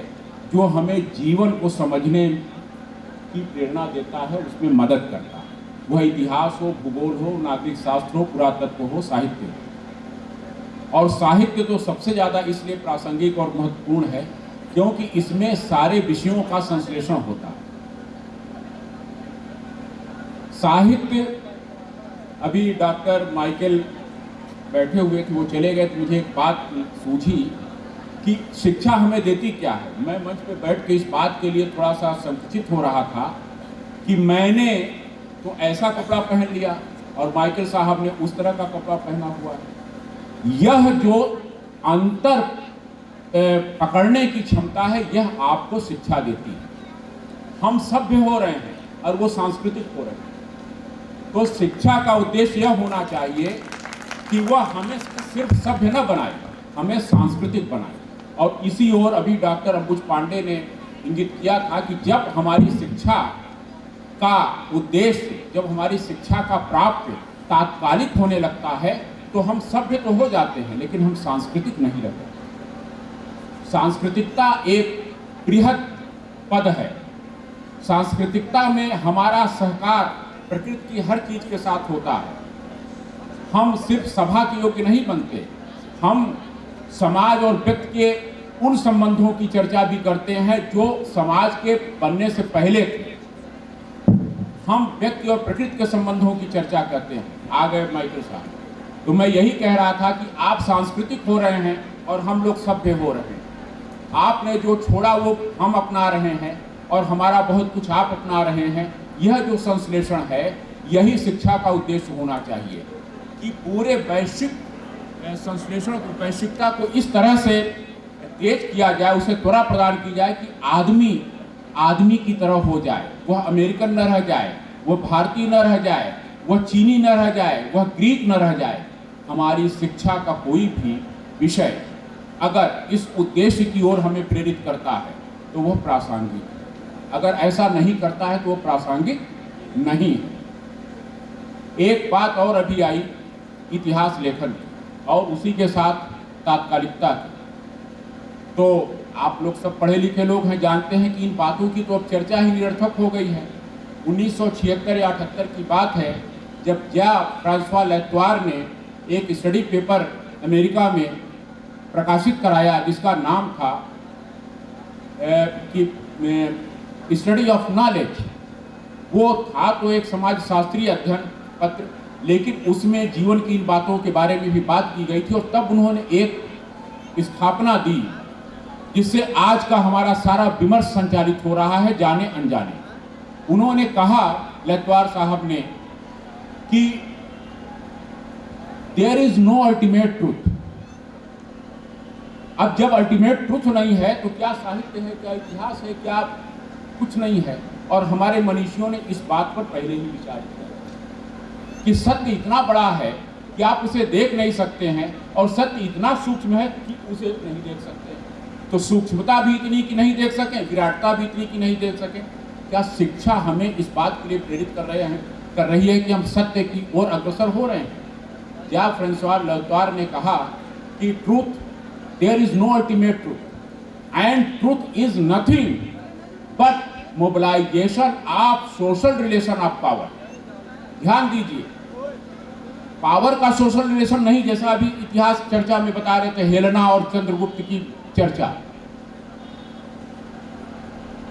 जो हमें जीवन को समझने की प्रेरणा देता है, उसमें मदद करता है। वह इतिहास हो, भूगोल हो, नागरिक शास्त्र हो, पुरातत्व हो, साहित्य हो। और साहित्य तो सबसे ज़्यादा इसलिए प्रासंगिक और महत्वपूर्ण है क्योंकि इसमें सारे विषयों का संश्लेषण होता है। साहित्य, अभी डॉक्टर माइकल बैठे हुए थे वो चले गए तो मुझे एक बात सूझी कि शिक्षा हमें देती क्या है। मैं मंच पे बैठ के इस बात के लिए थोड़ा सा संकुचित हो रहा था कि मैंने तो ऐसा कपड़ा पहन लिया और माइकल साहब ने उस तरह का कपड़ा पहना हुआ है। यह जो अंतर पकड़ने की क्षमता है, यह आपको शिक्षा देती है। हम सभ्य हो रहे हैं और वो सांस्कृतिक हो रहे हैं। तो शिक्षा का उद्देश्य यह होना चाहिए कि वह हमें सिर्फ सभ्य न बनाए, हमें सांस्कृतिक बनाए। और इसी ओर अभी डॉक्टर अंबुज पांडे ने इंगित किया था कि जब हमारी शिक्षा का उद्देश्य, जब हमारी शिक्षा का प्राप्त तात्कालिक होने लगता है तो हम सभ्य तो हो जाते हैं लेकिन हम सांस्कृतिक नहीं रहते। सांस्कृतिकता एक बृहद पद है। सांस्कृतिकता में हमारा सहकार प्रकृति की हर चीज के साथ होता है। हम सिर्फ सभा के योग्य नहीं बनते, हम समाज और व्यक्ति के उन संबंधों की चर्चा भी करते हैं जो समाज के बनने से पहले थे। हम व्यक्ति और प्रकृति के संबंधों की चर्चा करते हैं। आ गए माइकल साहब। तो मैं यही कह रहा था कि आप सांस्कृतिक हो रहे हैं और हम लोग सभ्य हो रहे हैं। आपने जो छोड़ा वो हम अपना रहे हैं और हमारा बहुत कुछ आप अपना रहे हैं। यह जो संश्लेषण है, यही शिक्षा का उद्देश्य होना चाहिए कि पूरे वैश्विक संश्लेषण को, वैश्विकता को इस तरह से तेज किया जाए, उसे त्वरा प्रदान की जाए कि आदमी की तरह हो जाए। वह अमेरिकन न रह जाए, वह भारतीय न रह जाए, वह चीनी न रह जाए, वह ग्रीक न रह जाए। हमारी शिक्षा का कोई भी विषय अगर इस उद्देश्य की ओर हमें प्रेरित करता है तो वह प्रासंगिक है। अगर ऐसा नहीं करता है तो वह प्रासंगिक नहीं है। एक बात और अभी आई इतिहास लेखन की और उसी के साथ तात्कालिकता की। तो आप लोग सब पढ़े लिखे लोग हैं, जानते हैं कि इन बातों की तो अब चर्चा ही निरर्थक हो गई है। 1976 या 78 की बात है जब फ्रांसवा लेत्वार ने एक स्टडी पेपर अमेरिका में प्रकाशित कराया जिसका नाम था कि स्टडी ऑफ नॉलेज। वो था तो एक समाजशास्त्रीय अध्ययन पत्र, लेकिन उसमें जीवन की इन बातों के बारे में भी बात की गई थी। और तब उन्होंने एक स्थापना दी जिससे आज का हमारा सारा विमर्श संचालित हो रहा है, जाने अनजाने। उन्होंने कहा, लेत्वार साहब ने, कि there is no ultimate truth. अब जब अल्टीमेट ट्रूथ नहीं है तो क्या साहित्य है, क्या इतिहास है, क्या कुछ नहीं है। और हमारे मनीषियों ने इस बात पर पहले ही विचार किया कि सत्य इतना बड़ा है कि आप उसे देख नहीं सकते हैं और सत्य इतना सूक्ष्म है कि उसे नहीं देख सकते। तो सूक्ष्मता भी इतनी कि नहीं देख सकें, विराटता भी इतनी कि नहीं देख सकें। क्या शिक्षा हमें इस बात के लिए प्रेरित कर रही है कि हम सत्य की ओर अग्रसर हो रहे हैं? या फ्रांसवा लेत्वार ने कहा कि truth, there is no ultimate truth and truth is nothing but mobilization of social relation of power. ध्यान दीजिए, पावर का सोशल रिलेशन नहीं, जैसा अभी इतिहास चर्चा में बता रहे थे हेलेना और चंद्रगुप्त की चर्चा।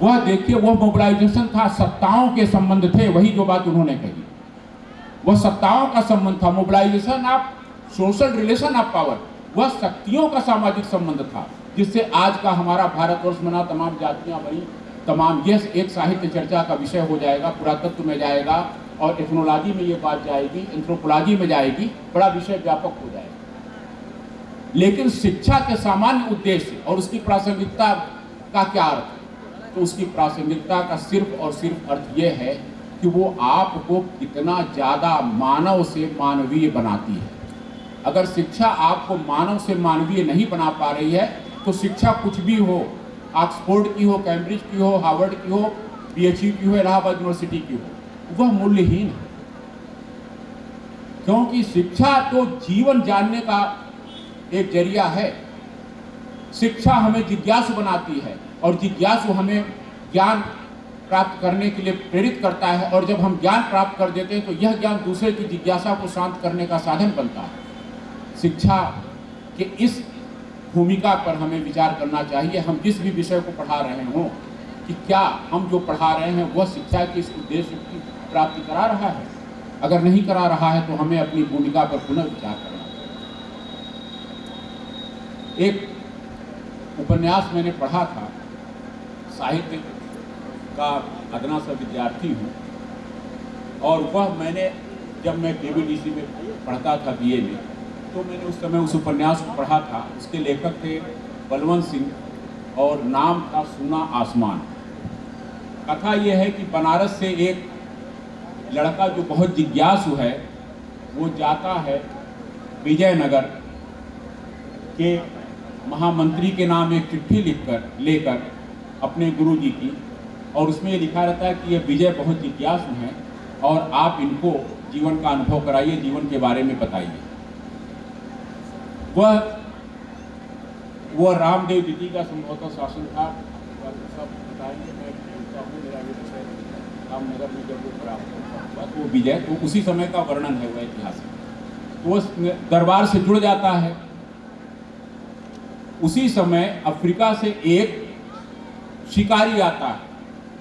वह देखिए, वह मोबिलाइजेशन था, सत्ताओं के संबंध थे। वही जो बात उन्होंने कही, वह सत्ताओं का संबंध था। Mobilization of social relation of power, वह शक्तियों का सामाजिक संबंध था जिससे आज का हमारा भारतवर्ष बना, तमाम जातियां बनी, तमाम। यह एक साहित्य चर्चा का विषय हो जाएगा, पुरातत्व में जाएगा और एथनोलॉजी में ये बात जाएगी, एंथ्रोपोलॉजी में जाएगी, बड़ा विषय व्यापक हो जाएगा। लेकिन शिक्षा के सामान्य उद्देश्य और उसकी प्रासंगिकता का क्या अर्थ है? तो उसकी प्रासंगिकता का सिर्फ और सिर्फ अर्थ यह है कि वो आपको कितना ज़्यादा मानव से मानवीय बनाती है। अगर शिक्षा आपको मानव से मानवीय नहीं बना पा रही है तो शिक्षा कुछ भी हो, ऑक्सफोर्ड की हो, कैम्ब्रिज की हो, हार्वर्ड की हो, PhD की हो, इलाहाबाद यूनिवर्सिटी की हो, वह मूल्यहीन है। क्योंकि शिक्षा तो जीवन जानने का एक जरिया है। शिक्षा हमें जिज्ञासु बनाती है और जिज्ञासु हमें ज्ञान प्राप्त करने के लिए प्रेरित करता है। और जब हम ज्ञान प्राप्त कर देते हैं तो यह ज्ञान दूसरे की जिज्ञासा को शांत करने का साधन बनता है। शिक्षा के इस भूमिका पर हमें विचार करना चाहिए। हम जिस भी विषय को पढ़ा रहे हों कि क्या हम जो पढ़ा रहे हैं वह शिक्षा के इस उद्देश्य की प्राप्ति करा रहा है। अगर नहीं करा रहा है तो हमें अपनी भूमिका पर पुनः विचार करना चाहिए। एक उपन्यास मैंने पढ़ा था, साहित्य का अदना सा विद्यार्थी हूँ, और वह मैंने जब मैं KVDC में पढ़ता था BA में, तो मैंने उस समय उस उपन्यास को पढ़ा था। उसके लेखक थे बलवंत सिंह और नाम था सुना आसमान। कथा यह है कि बनारस से एक लड़का जो बहुत जिज्ञासु है, वो जाता है विजयनगर के महामंत्री के नाम एक चिट्ठी लेकर अपने गुरुजी की, और उसमें ये लिखा रहता है कि ये विजय बहुत जिज्ञासु हैं और आप इनको जीवन का अनुभव कराइए, जीवन के बारे में बताइए। वह रामदेव द्वितीय का संभवतः शासन था, सब बताएंगे। मैं मेरा विषय रामनगर में जब वो प्राप्त हुआ तो विजय, तो उसी समय का वर्णन है वह इतिहास। तो वो दरबार से जुड़ जाता है। उसी समय अफ्रीका से एक शिकारी आता है,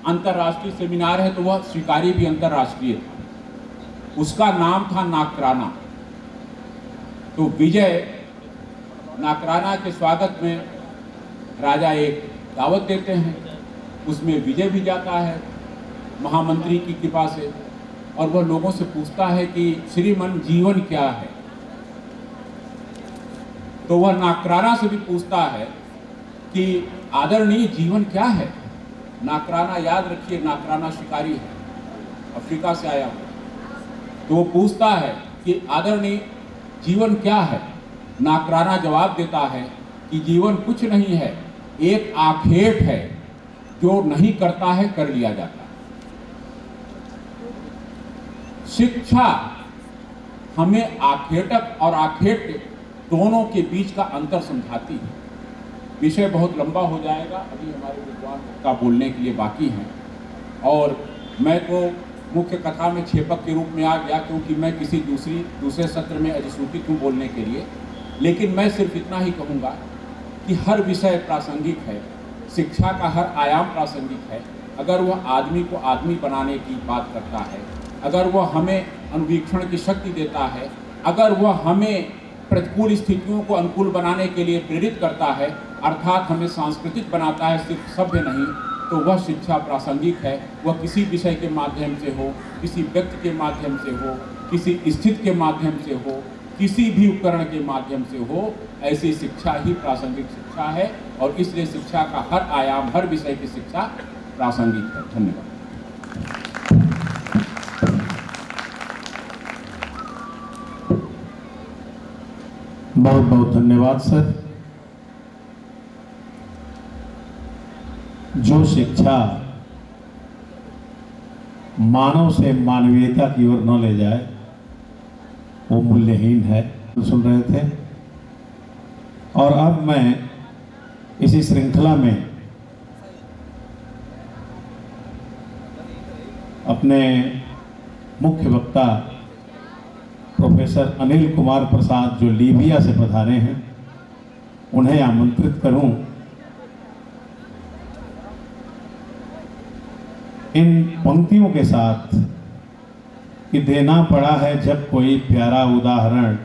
अंतर्राष्ट्रीय सेमिनार है, तो वह शिकारी भी अंतर्राष्ट्रीय था। उसका नाम था नाकराना। तो विजय नाकराना के स्वागत में राजा एक दावत देते हैं, उसमें विजय भी जाता है महामंत्री की कृपा से, और वह लोगों से पूछता है कि श्रीमन जीवन क्या है। तो वह नाकराना से भी पूछता है कि आदरणीय जीवन क्या है। नाकराना, याद रखिए, नाकराना शिकारी है, अफ्रीका से आया हुआ। तो वो पूछता है कि आदरणीय जीवन क्या है। नाकराना जवाब देता है कि जीवन कुछ नहीं है, एक आखेट है, जो नहीं करता है कर लिया जाता है। शिक्षा हमें आखेटक और आखेट दोनों के बीच का अंतर समझाती है। विषय बहुत लंबा हो जाएगा, अभी हमारे विद्वान का बोलने के लिए बाकी हैं, और मैं तो मुख्य कथा में छेपक के रूप में आ गया, क्योंकि मैं किसी दूसरे सत्र में अधिसूचित हूँ बोलने के लिए। लेकिन मैं सिर्फ इतना ही कहूँगा कि हर विषय प्रासंगिक है, शिक्षा का हर आयाम प्रासंगिक है। अगर वह आदमी को आदमी बनाने की बात करता है, अगर वह हमें अनुवीक्षण की शक्ति देता है, अगर वह हमें प्रतिकूल स्थितियों को अनुकूल बनाने के लिए प्रेरित करता है, अर्थात हमें सांस्कृतिक बनाता है, सिर्फ सभ्य नहीं, तो वह शिक्षा प्रासंगिक है। वह किसी विषय के माध्यम से हो, किसी व्यक्ति के माध्यम से हो, किसी स्थिति के माध्यम से हो, किसी भी उपकरण के माध्यम से हो, ऐसी शिक्षा ही प्रासंगिक शिक्षा है। और इसलिए शिक्षा का हर आयाम, हर विषय की शिक्षा प्रासंगिक है। धन्यवाद। बहुत बहुत धन्यवाद सर। जो शिक्षा मानव से मानवीयता की ओर न ले जाए वो मूल्यहीन है। सुन रहे थे, और अब मैं इसी श्रृंखला में अपने मुख्य वक्ता प्रोफेसर अनिल कुमार प्रसाद, जो लीबिया से पधारे हैं, उन्हें आमंत्रित करूं इन पंक्तियों के साथ कि देना पड़ा है जब कोई प्यारा उदाहरण,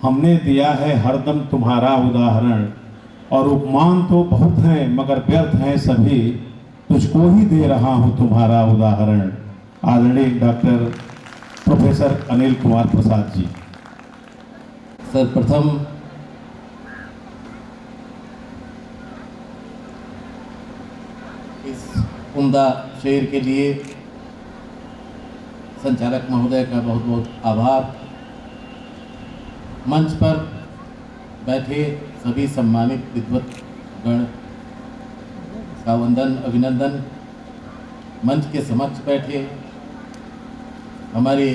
हमने दिया है हरदम तुम्हारा उदाहरण, और उपमान तो बहुत हैं मगर व्यर्थ हैं सभी, तुझको ही दे रहा हूं तुम्हारा उदाहरण। आदरणीय डॉक्टर प्रोफेसर अनिल कुमार प्रसाद जी। सर्वप्रथम इस उम्दा शेर के लिए संचालक महोदय का बहुत बहुत आभार। मंच पर बैठे सभी सम्मानित विद्वत गण का वंदन अभिनंदन। मंच के समक्ष बैठे हमारे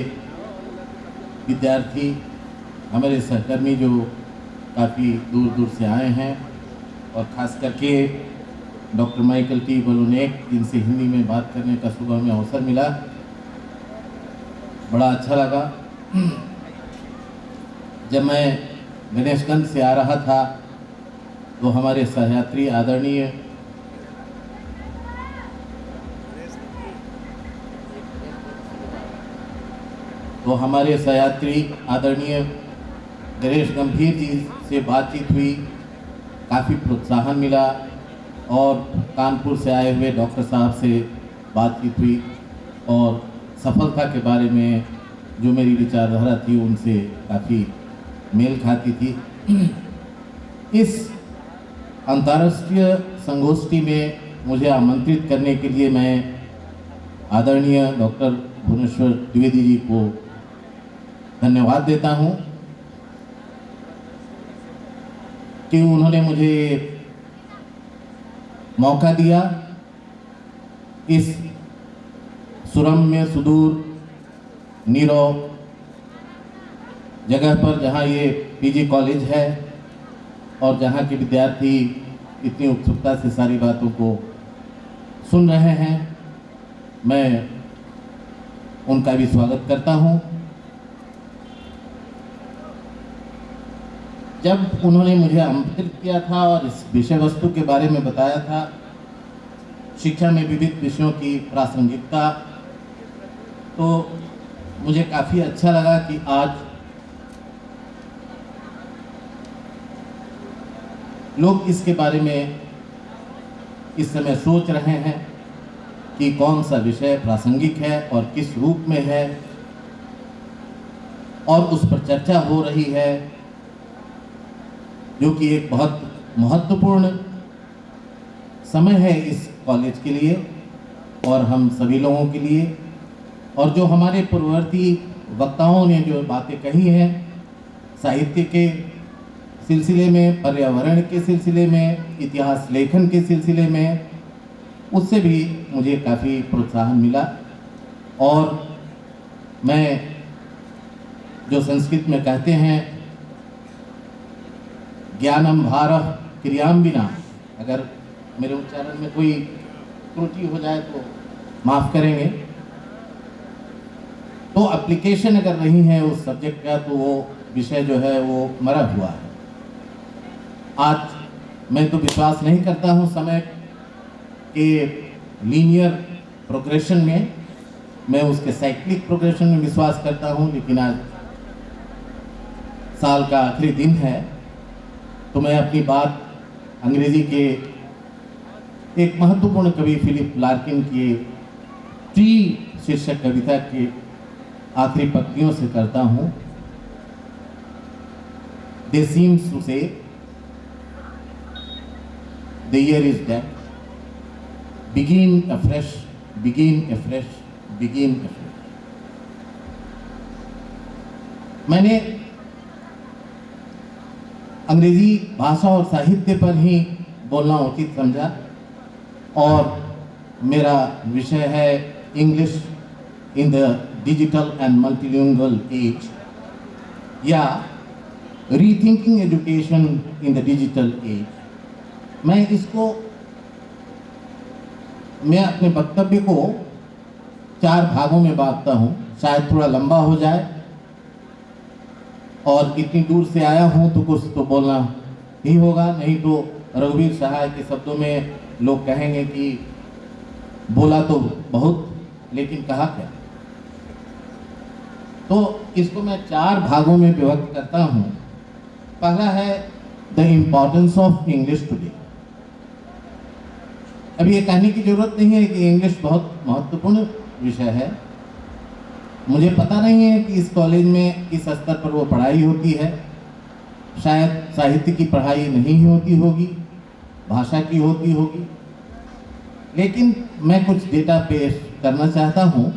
विद्यार्थी, हमारे सहकर्मी जो काफ़ी दूर दूर से आए हैं, और ख़ास करके डॉक्टर माइकल टी बलूनेक, जिनसे हिंदी में बात करने का सुबह में अवसर मिला, बड़ा अच्छा लगा। जब मैं गणेशगंज से आ रहा था तो हमारे सहयात्री आदरणीय गणेश गंभीर जी से बातचीत हुई, काफ़ी प्रोत्साहन मिला और कानपुर से आए हुए डॉक्टर साहब से बातचीत हुई और सफलता के बारे में जो मेरी विचारधारा थी उनसे काफ़ी मेल खाती थी। इस अंतर्राष्ट्रीय संगोष्ठी में मुझे आमंत्रित करने के लिए मैं आदरणीय डॉक्टर भुवनेश्वर द्विवेदी जी को धन्यवाद देता हूं कि उन्होंने मुझे मौका दिया इस सुरम्य सुदूर नीरव जगह पर जहां ये पीजी कॉलेज है और जहां के विद्यार्थी इतनी उत्सुकता से सारी बातों को सुन रहे हैं। मैं उनका भी स्वागत करता हूं। जब उन्होंने मुझे आमंत्रित किया था और इस विषय वस्तु के बारे में बताया था, शिक्षा में विविध विषयों की प्रासंगिकता, तो मुझे काफ़ी अच्छा लगा कि आज लोग इसके बारे में इस समय सोच रहे हैं कि कौन सा विषय प्रासंगिक है और किस रूप में है, और उस पर चर्चा हो रही है, जो कि एक बहुत महत्वपूर्ण समय है इस कॉलेज के लिए और हम सभी लोगों के लिए। और जो हमारे पूर्ववर्ती वक्ताओं ने जो बातें कही हैं साहित्य के सिलसिले में, पर्यावरण के सिलसिले में, इतिहास लेखन के सिलसिले में, उससे भी मुझे काफ़ी प्रोत्साहन मिला। और मैं जो संस्कृत में कहते हैं ज्ञानम भारः क्रियाम विना, अगर मेरे उच्चारण में कोई त्रुटि हो जाए तो माफ़ करेंगे, तो एप्लीकेशन अगर नहीं है उस सब्जेक्ट का तो वो विषय जो है वो मरा हुआ है। आज मैं तो विश्वास नहीं करता हूँ समय के लीनियर प्रोग्रेशन में, मैं उसके साइक्लिक प्रोग्रेशन में विश्वास करता हूँ। लेकिन आज साल का आखिरी दिन है तो मैं अपनी बात अंग्रेजी के एक महत्वपूर्ण कवि फिलिप लार्किन की ट्री शीर्षक कविता के आखिरी पंक्तियों से करता हूँ। दे सीम्स टू से the year is dead, begin afresh, begin afresh, begin afresh। मैंने अंग्रेजी भाषा और साहित्य पर ही बोलना उचित समझा और मेरा विषय है English in the digital and multilingual age, या rethinking education in the digital age. मैं अपने वक्तव्य को 4 भागों में बांटता हूँ, शायद थोड़ा लंबा हो जाए, और इतनी दूर से आया हूँ तो कुछ तो बोलना ही होगा, नहीं तो रघुवीर सहाय के शब्दों में लोग कहेंगे कि बोला तो बहुत लेकिन कहा क्या। तो इसको मैं 4 भागों में विभक्त करता हूँ। पहला है the importance of English today. अब ये कहने की जरूरत नहीं है कि इंग्लिश बहुत महत्वपूर्ण विषय है। मुझे पता नहीं है कि इस कॉलेज में किस स्तर पर वो पढ़ाई होती है, शायद साहित्य की पढ़ाई नहीं होती होगी, भाषा की होती होगी, लेकिन मैं कुछ डेटा पेश करना चाहता हूँ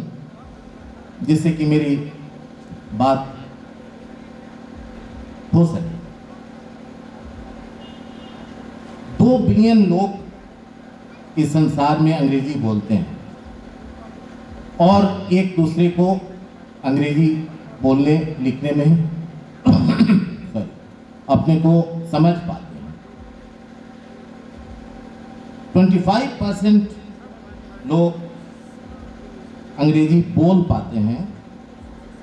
जिससे कि मेरी बात हो सके। 2 बिलियन लोग इस संसार में अंग्रेजी बोलते हैं और एक दूसरे को अंग्रेजी बोलने लिखने में अपने को समझ पाते हैं। 25% लोग अंग्रेजी बोल पाते हैं।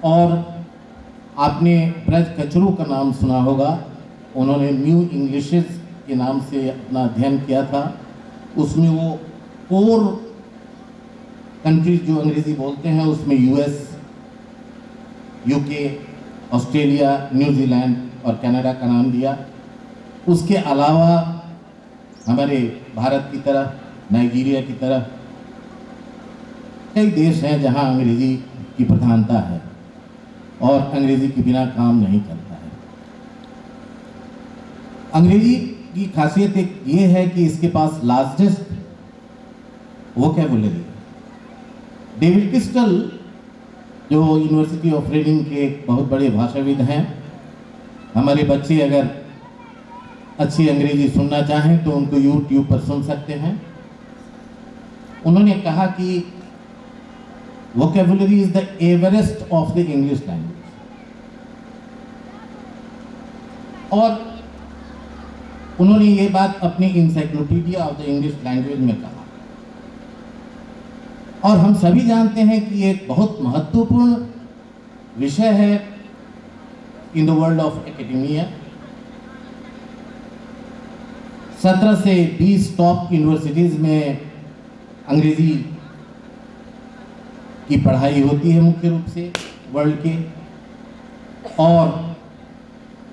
और आपने ब्रज कचरू का नाम सुना होगा, उन्होंने न्यू इंग्लिशेस के नाम से अपना अध्ययन किया था। उसमें वो 4 कंट्रीज जो अंग्रेजी बोलते हैं उसमें यूएस, यूके, ऑस्ट्रेलिया, न्यूजीलैंड और कनाडा का नाम दिया। उसके अलावा हमारे भारत की तरह, नाइजीरिया की तरह कई देश हैं जहां अंग्रेजी की प्रधानता है और अंग्रेजी के बिना काम नहीं चलता है। अंग्रेजी की खासियत एक ये है कि इसके पास लार्जेस्ट वोकैबुलरी है। डेविड क्रिस्टल जो यूनिवर्सिटी ऑफ रीडिंग के बहुत बड़े भाषाविद हैं, हमारे बच्चे अगर अच्छी अंग्रेजी सुनना चाहें तो उनको YouTube पर सुन सकते हैं। उन्होंने कहा कि vocabulary is the Everest of the English language. और उन्होंने ये बात अपनी encyclopedia of the English language में कहा। और हम सभी जानते हैं कि ये एक बहुत महत्वपूर्ण विषय है in the world of academia. 17 से 20 टॉप यूनिवर्सिटीज़ में अंग्रेजी की पढ़ाई होती है मुख्य रूप से वर्ल्ड के, और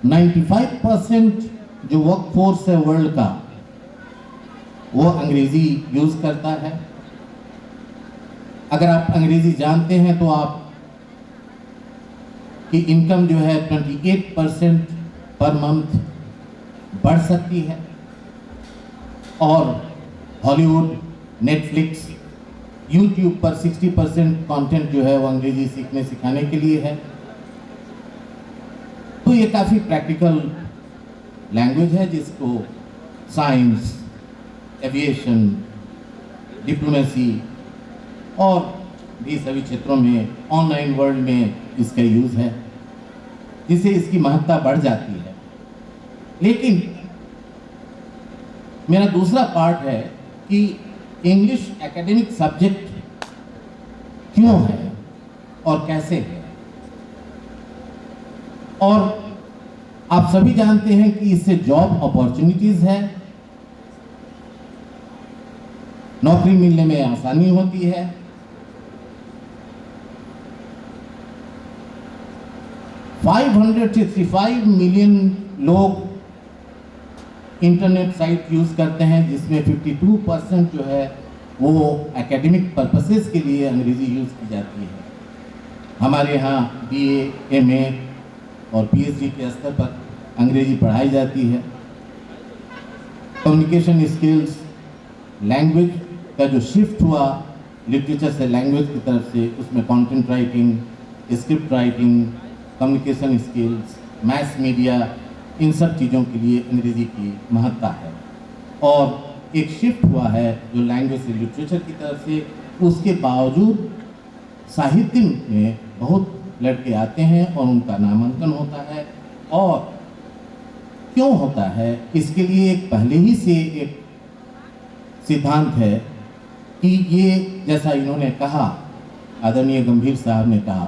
95% जो वर्क फोर्स है वर्ल्ड का वो अंग्रेजी यूज़ करता है। अगर आप अंग्रेजी जानते हैं तो आप की इनकम जो है 28% पर मंथ बढ़ सकती है। और हॉलीवुड, नेटफ्लिक्स, यूट्यूब पर 60% कंटेंट जो है वो अंग्रेजी सीखने सिखाने के लिए है। तो ये काफ़ी प्रैक्टिकल लैंग्वेज है जिसको साइंस, एविएशन, डिप्लोमेसी और भी सभी क्षेत्रों में, ऑनलाइन वर्ल्ड में इसका यूज़ है, जिससे इसकी महत्ता बढ़ जाती है। लेकिन मेरा दूसरा पार्ट है कि इंग्लिश एकेडमिक सब्जेक्ट क्यों है और कैसे है। और आप सभी जानते हैं कि इससे जॉब अपॉर्चुनिटीज है, नौकरी मिलने में आसानी होती है। 565 मिलियन लोग इंटरनेट साइट यूज़ करते हैं, जिसमें 52% जो है वो एकेडमिक पर्पसेस के लिए अंग्रेज़ी यूज़ की जाती है। हमारे यहाँ BA, MA और PhD के स्तर पर अंग्रेज़ी पढ़ाई जाती है। कम्युनिकेशन स्किल्स, लैंग्वेज का जो शिफ्ट हुआ लिटरेचर से लैंग्वेज की तरफ से, उसमें content writing, script writing, communication skills, mass media, इन सब चीज़ों के लिए अंग्रेज़ी की महत्ता है। और एक शिफ्ट हुआ है जो लैंग्वेज से लिटरेचर की तरफ से। उसके बावजूद साहित्य में बहुत लड़के आते हैं और उनका नामांकन होता है। और क्यों होता है, इसके लिए एक पहले ही से एक सिद्धांत है कि ये, जैसा इन्होंने कहा, आदरणीय गंभीर साहब ने कहा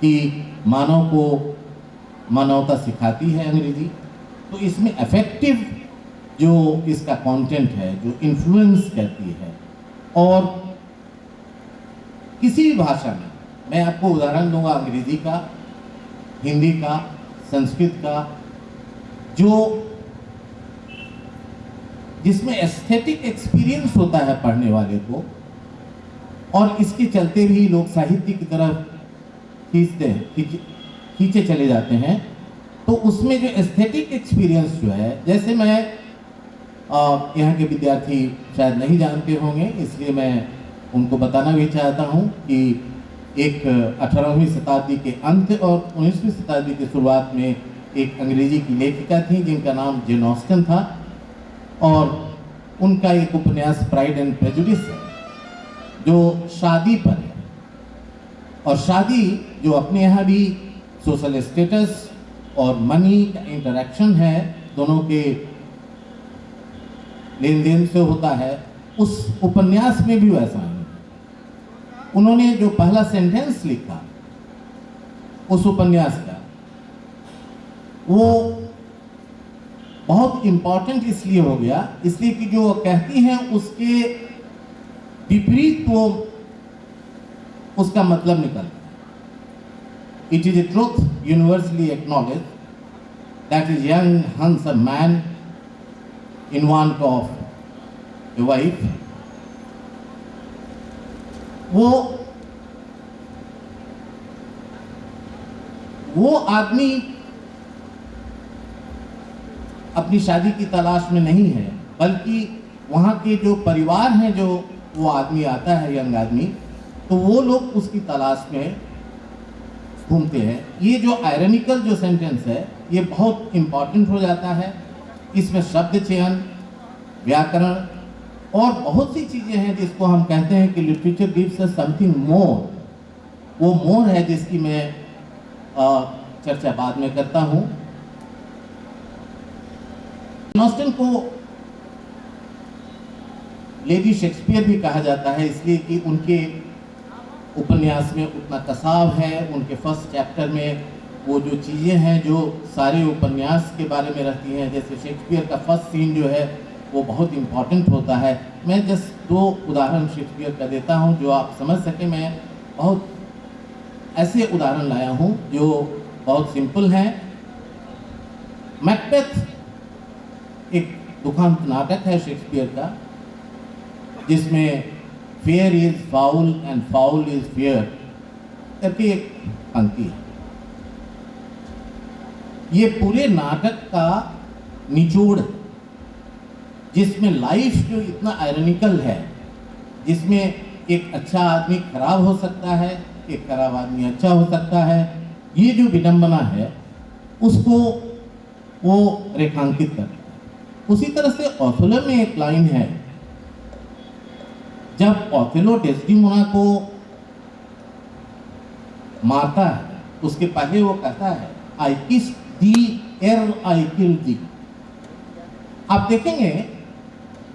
कि मानव को मानवता सिखाती है अंग्रेजी। तो इसमें अफेक्टिव जो इसका कंटेंट है, जो इन्फ्लुएंस करती है। और किसी भी भाषा में, मैं आपको उदाहरण दूंगा अंग्रेजी का, हिंदी का, संस्कृत का, जो जिसमें एस्थेटिक एक्सपीरियंस होता है पढ़ने वाले को, और इसके चलते भी लोग साहित्य की तरफ खींचे चले जाते हैं। तो उसमें जो एस्थेटिक एक्सपीरियंस जो है, जैसे मैं यहाँ के विद्यार्थी शायद नहीं जानते होंगे, इसलिए मैं उनको बताना भी चाहता हूँ कि एक 18वीं शताब्दी के अंत और 19वीं शताब्दी की शुरुआत में एक अंग्रेजी की लेखिका थी जिनका नाम जेन ऑस्टन था। और उनका एक उपन्यास प्राइड एंड प्रेजुडिस है जो शादी पर है। और शादी जो अपने यहाँ भी सोशल स्टेटस और मनी का इंटरेक्शन है, दोनों के लेन देन से होता है, उस उपन्यास में भी वैसा ही। उन्होंने जो पहला सेंटेंस लिखा उस उपन्यास का, वो बहुत इंपॉर्टेंट इसलिए हो गया, इसलिए कि जो कहती हैं उसके विपरीत वो उसका मतलब निकलता है। It is a truth universally acknowledge that is young huns a man in want of wife, वो आदमी अपनी शादी की तलाश में नहीं है, बल्कि वहाँ के जो परिवार हैं, जो वो आदमी आता है, यंग आदमी, तो वो लोग उसकी तलाश में घूमते हैं। ये जो आयरनिकल जो सेंटेंस है, ये बहुत इम्पॉर्टेंट हो जाता है। इसमें शब्द चयन, व्याकरण और बहुत सी चीज़ें हैं जिसको हम कहते हैं कि literature gives us something more. वो मोर है जिसकी मैं चर्चा बाद में करता हूँ। ऑस्टन को लेडी शेक्सपियर भी कहा जाता है, इसलिए कि उनके उपन्यास में उतना कसाव है। उनके फर्स्ट चैप्टर में वो जो चीज़ें हैं जो सारे उपन्यास के बारे में रहती हैं, जैसे शेक्सपियर का फर्स्ट सीन जो है वो बहुत इम्पॉर्टेंट होता है। मैं जस्ट 2 उदाहरण शेक्सपियर का देता हूं जो आप समझ सके। मैं बहुत ऐसे उदाहरण लाया हूं जो बहुत सिंपल हैं। मैकबेथ एक दुखांत नाटक है शेक्सपियर का, जिसमें fair is foul and foul is fair करके एक पंक्ति है। ये पूरे नाटक का निचोड़, जिसमें लाइफ जो इतना आयरनिकल है, जिसमें एक अच्छा आदमी खराब हो सकता है, एक खराब आदमी अच्छा हो सकता है, ये जो विडंबना है उसको वो रेखांकित करता है। उसी तरह से ओथेलो में एक लाइन है, जब ओथेलो डेस्डेमोना को मारता है उसके पहले वो कहता है आई किस दी एर आई किल दी। आप देखेंगे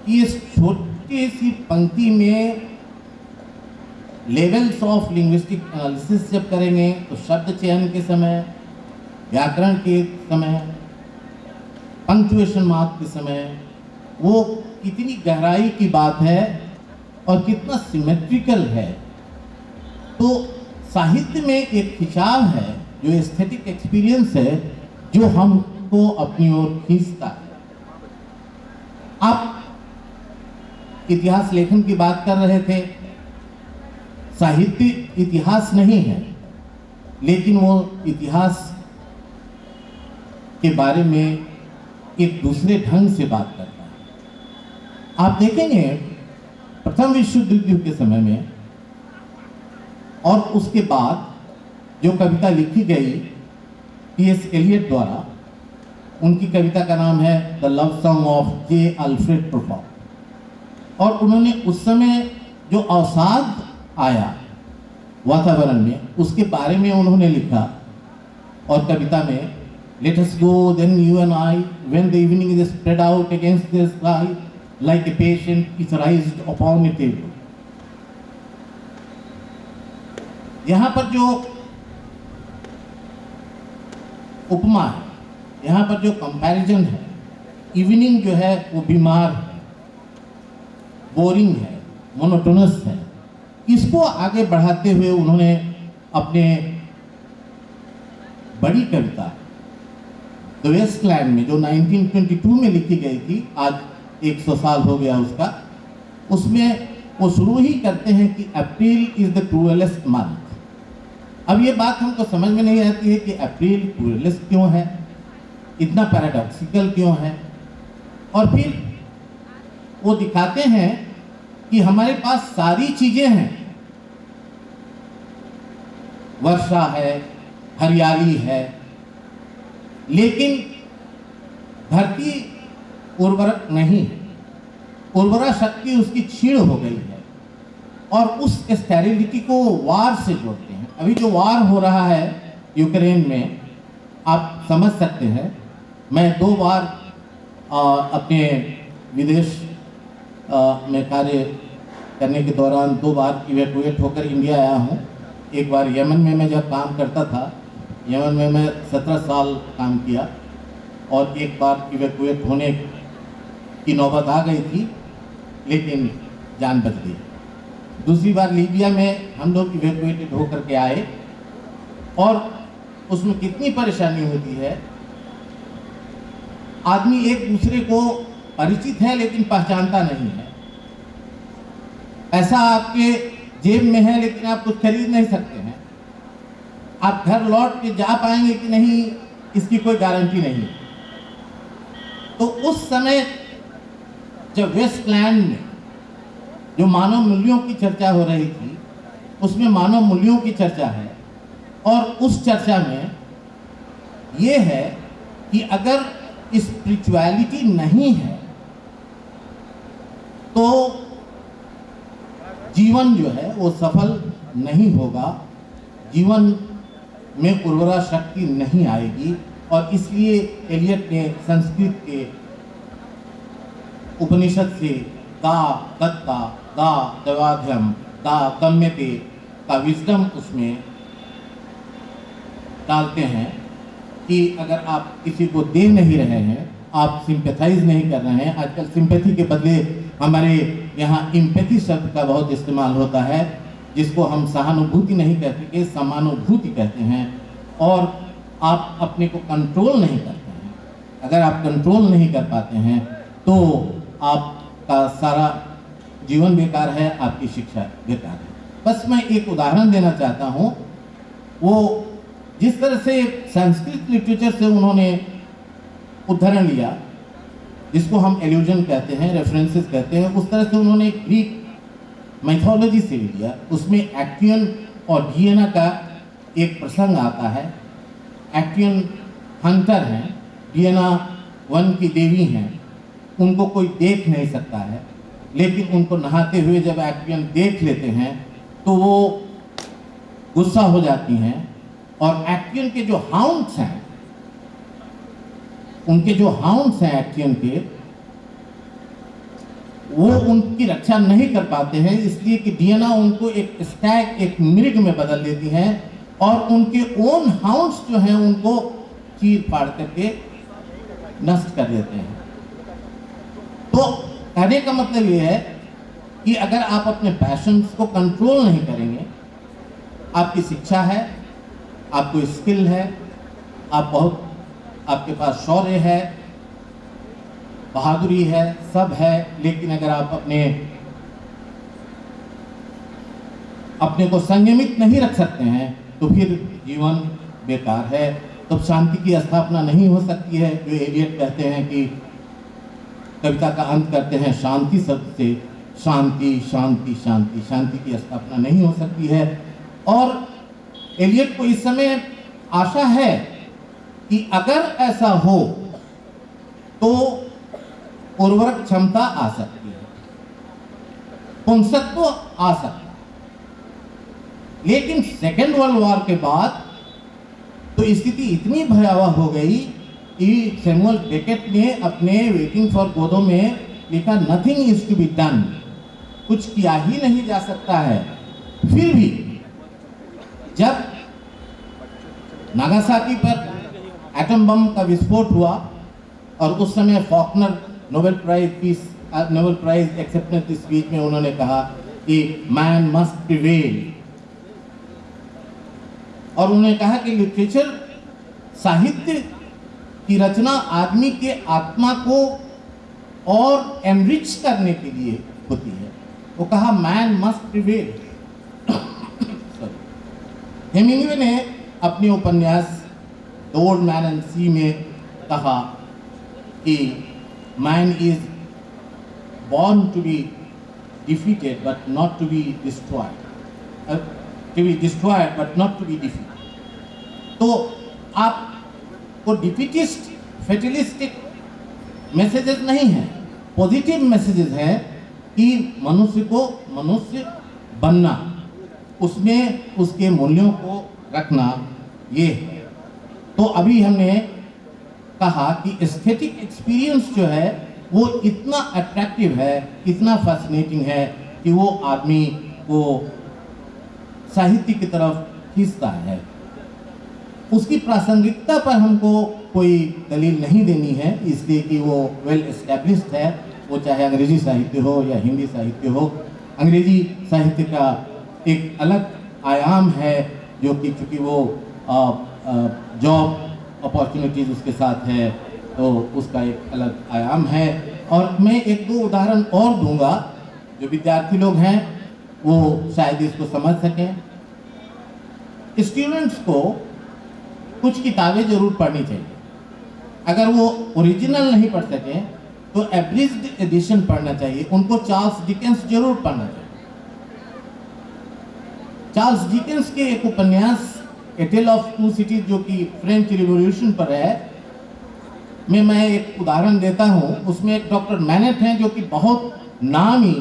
कि इस छोटी सी पंक्ति में लेवल्स ऑफ लिंग्विस्टिक एनालिसिस जब करेंगे तो शब्द चयन के समय, व्याकरण के समय, पंक्चुएशन मार्क के समय, वो कितनी गहराई की बात है और कितना सिमेट्रिकल है। तो साहित्य में एक खिंचाव है, जो एस्थेटिक एक्सपीरियंस है, जो हमको अपनी ओर खींचता है। आप इतिहास लेखन की बात कर रहे थे। साहित्य इतिहास नहीं है, लेकिन वो इतिहास के बारे में एक दूसरे ढंग से बात करता है। आप देखेंगे प्रथम विश्व युद्ध के समय में और उसके बाद जो कविता लिखी गई टी.एस. एलियट द्वारा, उनकी कविता का नाम है the love song of J. Alfred Prufrock. और उन्होंने उस समय जो अवसाद आया वातावरण में, उसके बारे में उन्होंने लिखा। और कविता में let us go then you and I when the evening is spread out against the sky like a patient is raised upon a table. यहाँ पर जो उपमा है, यहाँ पर जो कंपैरिजन है, इवनिंग जो है वो बीमार है, बोरिंग है, मोनोटोनस है। इसको आगे बढ़ाते हुए उन्होंने अपने बड़ी कविता द वेस्टलैंड में, जो 1922 में लिखी गई थी, आज 100 साल हो गया उसका, उसमें वो शुरू ही करते हैं कि अप्रैल इज द क्रूएलेस्ट मंथ। अब ये बात हमको समझ में नहीं आती है कि अप्रैल क्रूएलेस्ट क्यों है, इतना पैराडॉक्सिकल क्यों है। और फिर वो दिखाते हैं कि हमारे पास सारी चीजें हैं, वर्षा है, हरियाली है, लेकिन धरती उर्वरक नहीं है, उर्वरा शक्ति उसकी क्षीण हो गई है। और उस स्टेरिलिटी को वार से जोड़ते हैं। अभी जो वार हो रहा है यूक्रेन में, आप समझ सकते हैं। मैं 2 बार अपने विदेश में कार्य करने के दौरान 2 बार इवैक्यूएट होकर इंडिया आया हूँ। एक बार यमन में मैं जब काम करता था, यमन में मैं 17 साल काम किया, और एक बार इवैक्यूएट होने की नौबत आ गई थी, लेकिन जान बच गई। दूसरी बार लीबिया में हम लोग इवैक्यूएटेड होकर के आए, और उसमें कितनी परेशानी होती है। आदमी एक दूसरे को परिचित है लेकिन पहचानता नहीं है। पैसा आपके जेब में है लेकिन आप कुछ खरीद नहीं सकते हैं। आप घर लौट के जा पाएंगे कि नहीं, इसकी कोई गारंटी नहीं। तो उस समय जब वेस्टलैंड में जो मानव मूल्यों की चर्चा हो रही थी, उसमें मानव मूल्यों की चर्चा है, और उस चर्चा में ये है कि अगर स्पिरिचुअलिटी नहीं है तो जीवन जो है वो सफल नहीं होगा, जीवन में उर्वरा शक्ति नहीं आएगी। और इसलिए एलियट ने संस्कृत के उपनिषद से दा दत्ता दा दवाध्यम दा गम्यते का विजडम उसमें डालते हैं कि अगर आप किसी को दे नहीं रहे हैं, आप सिंपैथाइज नहीं कर रहे हैं। आजकल सिंपैथी के बदले हमारे यहाँ इम्पैथी शब्द का बहुत इस्तेमाल होता है, जिसको हम सहानुभूति नहीं कहते कि समानुभूति कहते हैं। और आप अपने को कंट्रोल नहीं करते हैं। अगर आप कंट्रोल नहीं कर पाते हैं तो आपका सारा जीवन बेकार है, आपकी शिक्षा बेकार है। बस मैं एक उदाहरण देना चाहता हूँ। वो जिस तरह से संस्कृत लिटरेचर से उन्होंने उदाहरण लिया, जिसको हम एल्यूजन कहते हैं, रेफरेंसेस कहते हैं, उस तरह से उन्होंने ग्रीक मैथोलॉजी से लिया। उसमें एक्टियन और डिएना का एक प्रसंग आता है। एक्टियन हंटर हैं, डिएना वन की देवी हैं। उनको कोई देख नहीं सकता है, लेकिन उनको नहाते हुए जब एक्टियन देख लेते हैं तो वो गुस्सा हो जाती हैं। और एक्टियन के जो हाउंड्स हैं, उनके जो हाउंड्स हैं एक्टियन के, वो उनकी रक्षा नहीं कर पाते हैं, इसलिए कि डिएना उनको एक स्टैग, एक मृग में बदल देती हैं और उनके ओन हाउंड्स जो हैं उनको चीर फाड़ करके नष्ट कर देते हैं। तो कहने का मतलब ये है कि अगर आप अपने पैशंस को कंट्रोल नहीं करेंगे, आपकी शिक्षा है, आपको स्किल है, आपके पास शौर्य है, बहादुरी है, सब है, लेकिन अगर आप अपने को संयमित नहीं रख सकते हैं तो फिर जीवन बेकार है। तब शांति की स्थापना नहीं हो सकती है। जो एलियट कहते हैं कि कविता का अंत करते हैं शांति शब्द से, शांति शांति शांति, शांति की स्थापना नहीं हो सकती है। और एलियट को इस समय आशा है कि अगर ऐसा हो तो उर्वरक क्षमता आ सकती है, पुंसत्व आ सकता है। लेकिन सेकेंड वर्ल्ड वॉर के बाद तो स्थिति इतनी भयावह हो गई कि सैमुअल बेकेट ने अपने वेटिंग फॉर गोदो में लिखा, nothing is to be done, कुछ किया ही नहीं जा सकता है। फिर भी जब नागासाकी पर एटम बम का विस्फोट हुआ और उस समय Faulkner Nobel Prize acceptance speech में उन्होंने कहा कि मैन मस्ट प्रिवेल, और उन्होंने कहा कि लिटरेचर, साहित्य की रचना आदमी के आत्मा को और एनरिच करने के लिए होती है। वो कहा मैन मस्ट प्रिवेल। हेमिंगवे ने अपने उपन्यास द ओल्ड मैन एंड सी में कहा कि man is born to be defeated but not to be destroyed, to be destroyed but not to be defeated। तो आपको डिफिटिस्ट फेटलिस्टिक मैसेजेस नहीं हैं, पॉजिटिव मैसेजेस हैं कि मनुष्य को मनुष्य बनना, उसमें उसके मूल्यों को रखना, ये है। तो अभी हमने कहा कि एस्थेटिक एक्सपीरियंस जो है वो इतना अट्रैक्टिव है, इतना फैसिनेटिंग है कि वो आदमी को साहित्य की तरफ खींचता है। उसकी प्रासंगिकता पर हमको कोई दलील नहीं देनी है, इसलिए कि वो वेल एस्टैब्लिश्ड है, वो चाहे अंग्रेजी साहित्य हो या हिंदी साहित्य हो। अंग्रेजी साहित्य का एक अलग आयाम है जो कि चूँकि वो जॉब अपॉर्चुनिटीज़ उसके साथ है, तो उसका एक अलग आयाम है। और मैं एक दो उदाहरण और दूंगा। जो विद्यार्थी लोग हैं वो शायद इसको समझ सकें। स्टूडेंट्स को कुछ किताबें जरूर पढ़नी चाहिए। अगर वो ओरिजिनल नहीं पढ़ सकें तो एब्रिज्ड एडिशन पढ़ना चाहिए। उनको चार्ल्स डिकेंस जरूर पढ़ना चाहिए। चार्ल्स डिकेंस के एक उपन्यास ए टेल ऑफ टू सिटीज जो कि फ्रेंच रिवॉल्यूशन पर है, में मैं एक उदाहरण देता हूं। उसमें एक डॉक्टर मैनेट हैं जो कि बहुत नामी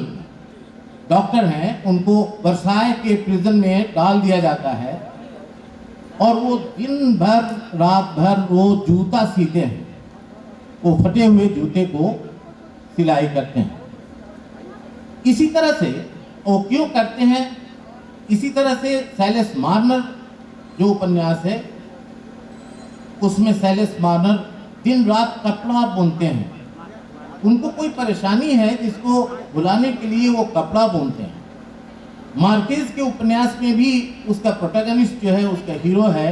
डॉक्टर हैं। उनको वर्साय के प्रिजन में डाल दिया जाता है और वो दिन भर रात भर वो जूता सीते हैं। वो फटे हुए जूते को सिलाई करते हैं। इसी तरह से वो क्यों करते हैं? इसी तरह से सैलेस मार्नर जो उपन्यास है उसमें सैलेस मार्नर दिन रात कपड़ा बुनते हैं। उनको कोई परेशानी है जिसको भुलाने के लिए वो कपड़ा बुनते हैं। मार्केज के उपन्यास में भी उसका प्रोटैगनिस्ट जो है, उसका हीरो है,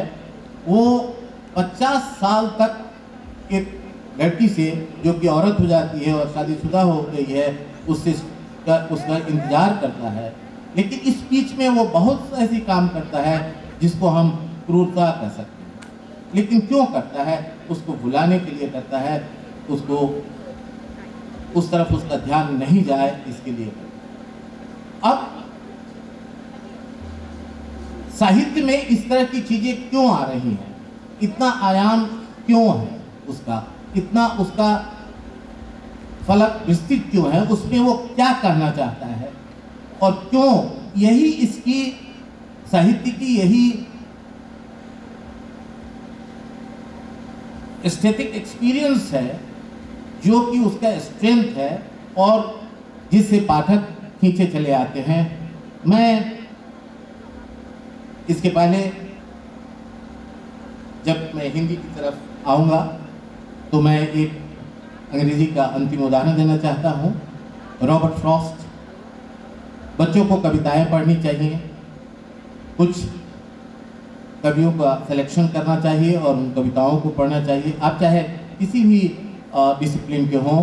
वो 50 साल तक एक लड़की से जो कि औरत हो जाती है और शादीशुदा हो गई है उससे उसका इंतजार करता है। लेकिन इस बीच में वो बहुत ऐसी काम करता है जिसको हम क्रूरता कह सकते हैं। लेकिन क्यों करता है? उसको भुलाने के लिए करता है, उसको उस तरफ उसका ध्यान नहीं जाए इसके लिए। अब साहित्य में इस तरह की चीजें क्यों आ रही हैं? इतना आयाम क्यों है उसका? इतना उसका फलक विस्तृत क्यों है? उसमें वो क्या कहना चाहता है और क्यों? यही इसकी साहित्य की यही एस्थेटिक एक्सपीरियंस है जो कि उसका स्ट्रेंथ है और जिससे पाठक खींचे चले आते हैं। मैं इसके पहले जब मैं हिंदी की तरफ आऊँगा तो मैं एक अंग्रेजी का अंतिम उदाहरण देना चाहता हूँ। Robert Frost. बच्चों को कविताएं पढ़नी चाहिए, कुछ कवियों का सिलेक्शन करना चाहिए और उन कविताओं को पढ़ना चाहिए। आप चाहे किसी भी डिसिप्लिन के हों,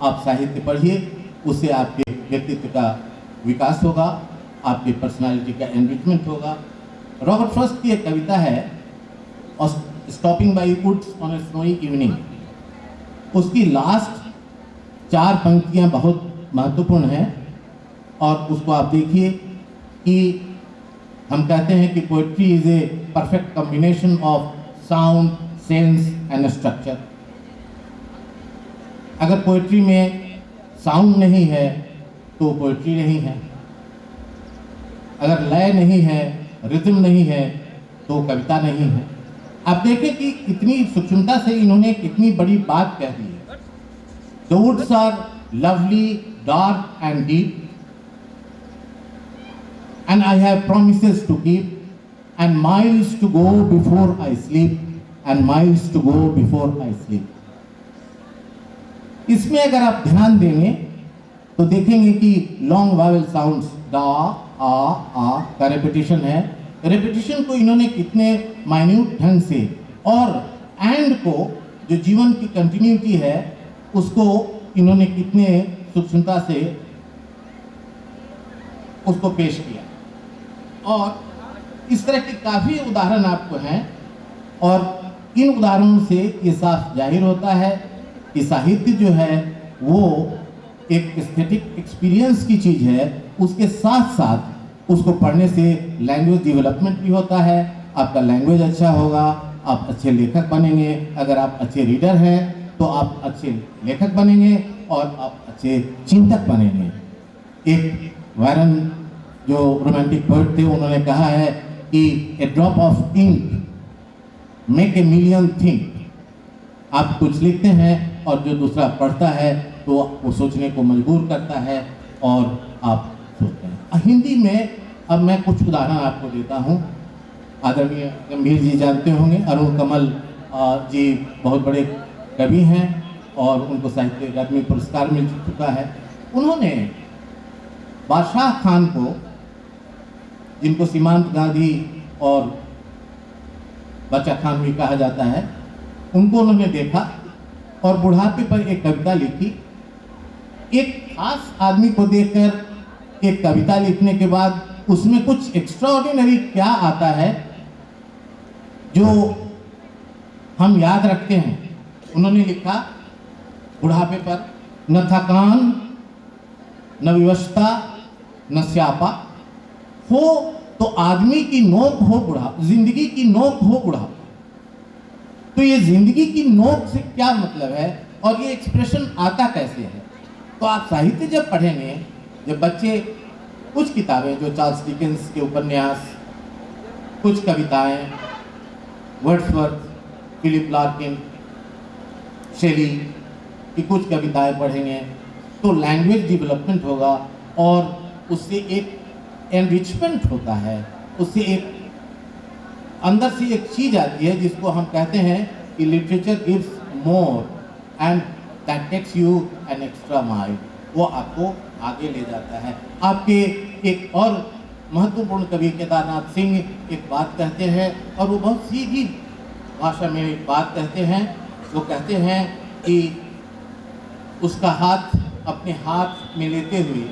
आप साहित्य पढ़िए, उससे आपके व्यक्तित्व का विकास होगा, आपकी पर्सनालिटी का एनरिचमेंट होगा। रॉबर्ट फ्रॉस्ट की एक कविता है stopping by woods on a snowy evening. उसकी लास्ट 4 पंक्तियां बहुत महत्वपूर्ण हैं और उसको आप देखिए कि हम कहते हैं कि poetry is a perfect combination of sound, sense and structure. अगर पोएट्री में साउंड नहीं है तो पोएट्री नहीं है। अगर लय नहीं है, रिदम नहीं है तो कविता नहीं है। आप देखें कि कितनी सूक्ष्मता से इन्होंने कितनी बड़ी बात कह दी है। The woods are lovely, dark and deep, and I have promises to keep, and miles to go before I sleep, and miles to go before I sleep. इसमें अगर आप ध्यान देंगे तो देखेंगे कि लॉन्ग वावेल साउंड्स दा, आ का रेपिटेशन है। रेपिटेशन को इन्होंने कितने माइन्यूट ढंग से और एंड को जो जीवन की कंटिन्यूटी है उसको इन्होंने कितने सूक्ष्मता से उसको पेश किया। और इस तरह के काफ़ी उदाहरण आपको हैं और इन उदाहरणों से ये साफ जाहिर होता है कि साहित्य जो है वो एक एस्थेटिक एक्सपीरियंस की चीज़ है। उसके साथ साथ उसको पढ़ने से लैंग्वेज डेवलपमेंट भी होता है। आपका लैंग्वेज अच्छा होगा, आप अच्छे लेखक बनेंगे। अगर आप अच्छे रीडर हैं तो आप अच्छे लेखक बनेंगे और आप अच्छे चिंतक बनेंगे। एक वायरन जो रोमांटिक पोएट थे उन्होंने कहा है कि a drop of ink make a million think. आप कुछ लिखते हैं और जो दूसरा पढ़ता है तो वो सोचने को मजबूर करता है और आप सोचते हैं। हिंदी में अब मैं कुछ उदाहरण आपको देता हूँ। आदरणीय गंभीर जी जानते होंगे, अरुण कमल जी बहुत बड़े कवि हैं और उनको साहित्य अकादमी पुरस्कार मिल चुका है। उन्होंने बादशाह खान को, जिनको सीमांत गांधी और बच्चा खान भी कहा जाता है, उनको उन्होंने देखा और बुढ़ापे पर एक कविता लिखी। एक खास आदमी को देखकर एक कविता लिखने के बाद उसमें कुछ एक्स्ट्राऑर्डिनरी क्या आता है जो हम याद रखते हैं। उन्होंने लिखा बुढ़ापे पर, न थकान न विवशता न स्यापा, हो तो आदमी की नोक हो बुढ़ा, जिंदगी की नोक हो बुढ़ा। तो ये जिंदगी की नोक से क्या मतलब है और ये एक्सप्रेशन आता कैसे है? तो आप साहित्य जब पढ़ेंगे, जब बच्चे कुछ किताबें जो चार्ल्स डिकेंस के उपन्यास, कुछ कविताएं, वर्ड्सवर्थ, फिलिप लार्किन, शेली की कुछ कविताएं पढ़ेंगे तो लैंग्वेज डेवलपमेंट होगा और उससे एक एनरिचमेंट होता है, उससे एक अंदर से एक चीज़ आती है जिसको हम कहते हैं कि literature gives more and that takes you an extra mile. वो आपको आगे ले जाता है। आपके एक और महत्वपूर्ण कवि केदारनाथ सिंह एक बात कहते हैं और वो बहुत सीधी भाषा में एक बात कहते हैं। वो कहते हैं कि उसका हाथ अपने हाथ में लेते हुए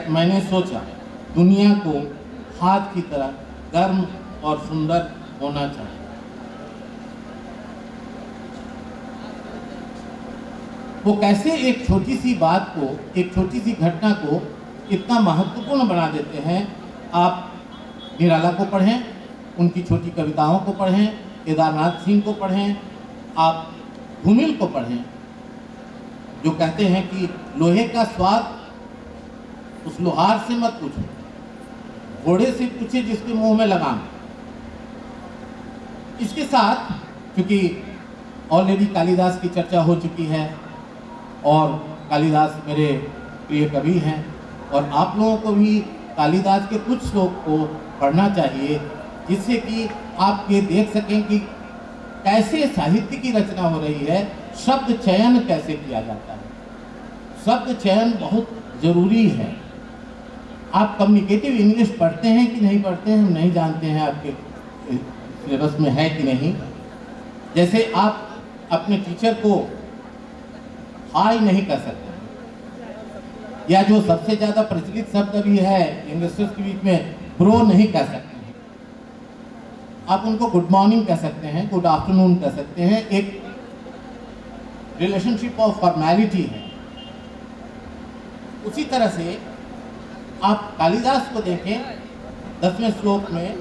मैंने सोचा दुनिया को हाथ की तरह गर्म और सुंदर होना चाहिए। वो कैसे एक छोटी सी बात को, एक छोटी सी घटना को इतना महत्वपूर्ण बना देते हैं। आप निराला को पढ़ें, उनकी छोटी कविताओं को पढ़ें, केदारनाथ सिंह को पढ़ें, आप धूमिल को पढ़ें जो कहते हैं कि लोहे का स्वाद उस लोहार से मत पूछो, घोड़े से पूछे जिसके मुंह में लगाम। इसके साथ क्योंकि ऑलरेडी कालिदास की चर्चा हो चुकी है और कालिदास मेरे प्रिय कवि हैं और आप लोगों को भी कालिदास के कुछ श्लोक को पढ़ना चाहिए जिससे कि आप ये देख सकें कि कैसे साहित्य की रचना हो रही है, शब्द चयन कैसे किया जाता है। शब्द चयन बहुत ज़रूरी है। आप कम्युनिकेटिव इंग्लिश पढ़ते हैं कि नहीं पढ़ते हैं हम नहीं जानते हैं, आपके सिलेबस में है कि नहीं। जैसे आप अपने टीचर को हाय नहीं कर सकते, या जो सबसे ज़्यादा प्रचलित शब्द अभी है यंगस्टर्स के बीच में, ब्रो नहीं कह सकते हैं। आप उनको गुड मॉर्निंग कह सकते हैं, गुड आफ्टरनून कह सकते हैं। एक रिलेशनशिप ऑफ फॉर्मेलिटी है। उसी तरह से आप कालिदास को देखें, 10वें श्लोक में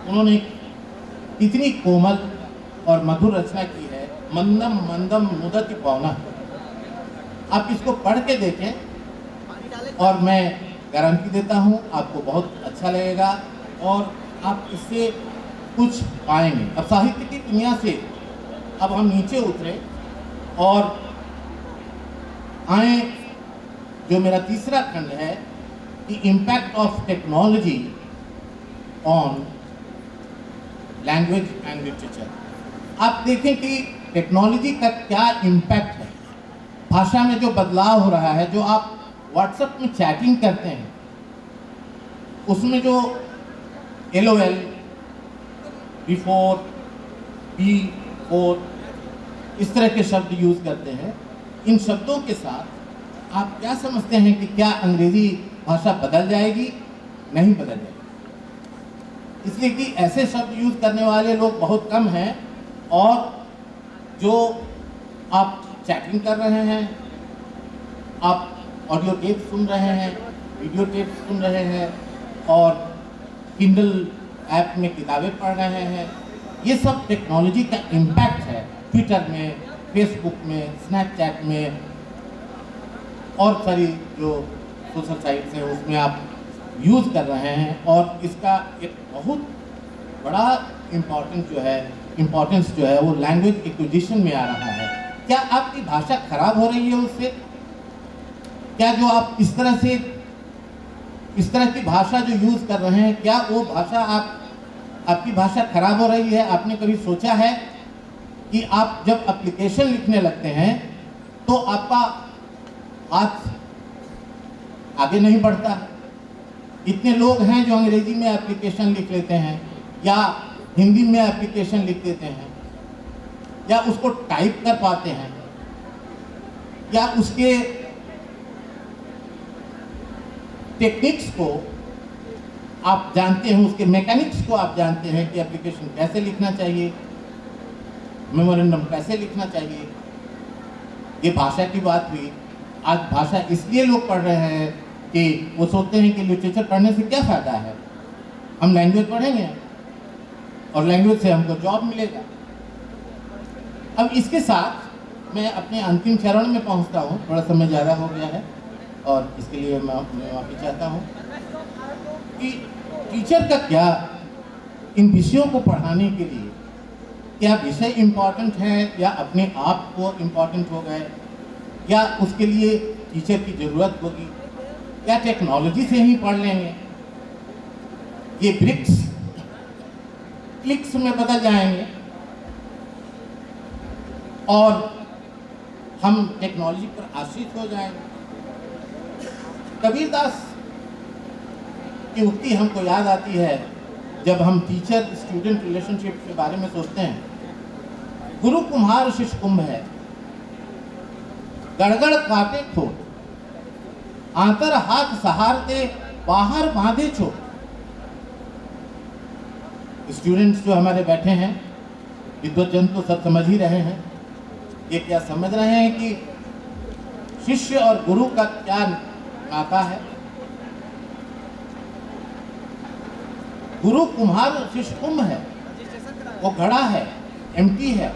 उन्होंने इतनी कोमल और मधुर रचना की है, मंदम मंदम मुदति पवना। आप इसको पढ़ के देखें और मैं गारंटी देता हूँ आपको बहुत अच्छा लगेगा और आप इससे कुछ पाएंगे। अब साहित्य की दुनिया से अब हम नीचे उतरे और आए जो मेरा तीसरा खंड है कि impact of technology on language and literature. आप देखें कि टेक्नोलॉजी का क्या इम्पैक्ट है, भाषा में जो बदलाव हो रहा है। जो आप व्हाट्सएप में चैटिंग करते हैं उसमें जो LOL, बिफोर, B4 इस तरह के शब्द यूज़ करते हैं, इन शब्दों के साथ आप क्या समझते हैं कि क्या अंग्रेजी भाषा बदल जाएगी? नहीं बदल जाएगी, इसलिए कि ऐसे शब्द यूज़ करने वाले लोग बहुत कम हैं और जो आप चैटिंग कर रहे हैं, आप ऑडियो टेप सुन रहे हैं, वीडियो टेप सुन रहे हैं और किंडल ऐप में किताबें पढ़ रहे हैं, ये सब टेक्नोलॉजी का इम्पैक्ट है। ट्विटर में, फेसबुक में, स्नैपचैट में और सारी जो सोशल साइट्स हैं उसमें आप यूज़ कर रहे हैं और इसका एक बहुत बड़ा इम्पोर्टेंस जो है वो लैंग्वेज एक्विजिशन में आ रहा है। क्या आपकी भाषा खराब हो रही है उससे? क्या जो आप इस तरह की भाषा जो यूज़ कर रहे हैं, क्या वो भाषा आपकी भाषा खराब हो रही है? आपने कभी सोचा है कि आप जब एप्लीकेशन लिखने लगते हैं तो आपका हाथ आगे नहीं बढ़ता? इतने लोग हैं जो अंग्रेजी में एप्लीकेशन लिख लेते हैं या हिंदी में एप्लीकेशन लिख देते हैं या उसको टाइप कर पाते हैं या उसके टेक्निक्स को आप जानते हैं, उसके मैकेनिक्स को आप जानते हैं कि एप्लीकेशन कैसे लिखना चाहिए, मेमोरेंडम कैसे लिखना चाहिए। ये भाषा की बात हुई। आज भाषा इसलिए लोग पढ़ रहे हैं कि वो सोचते हैं कि लिटरेचर पढ़ने से क्या फ़ायदा है, हम लैंग्वेज पढ़ेंगे और लैंग्वेज से हमको जॉब मिलेगा। अब इसके साथ मैं अपने अंतिम चरण में पहुंचता हूं, थोड़ा समय ज़्यादा हो गया है और इसके लिए मैं माफ़ी चाहता हूं कि टीचर का क्या इन विषयों को पढ़ाने के लिए क्या विषय इम्पॉर्टेंट है या अपने आप को इम्पॉर्टेंट हो गए, या उसके लिए टीचर की ज़रूरत होगी, या टेक्नोलॉजी से ही पढ़ लेंगे। ये ब्रिक्स क्लिक्स में बदल जाएंगे और हम टेक्नोलॉजी पर आश्रित हो जाएंगे। कबीरदास की उक्ति हमको याद आती है जब हम टीचर स्टूडेंट रिलेशनशिप के बारे में सोचते हैं। गुरु कुम्हार शिष्य कुंभ है, गड़गड़ काटे ठोट, आंतर हाथ सहारते बाहर बांधे चोट। स्टूडेंट्स जो हमारे बैठे हैं, विद्वज्जन तो सब समझ ही रहे हैं। ये क्या समझ रहे हैं कि शिष्य और गुरु का क्या नाता है। गुरु कुम्हार शिष्य कुंभ है, वो घड़ा है, एम्प्टी है,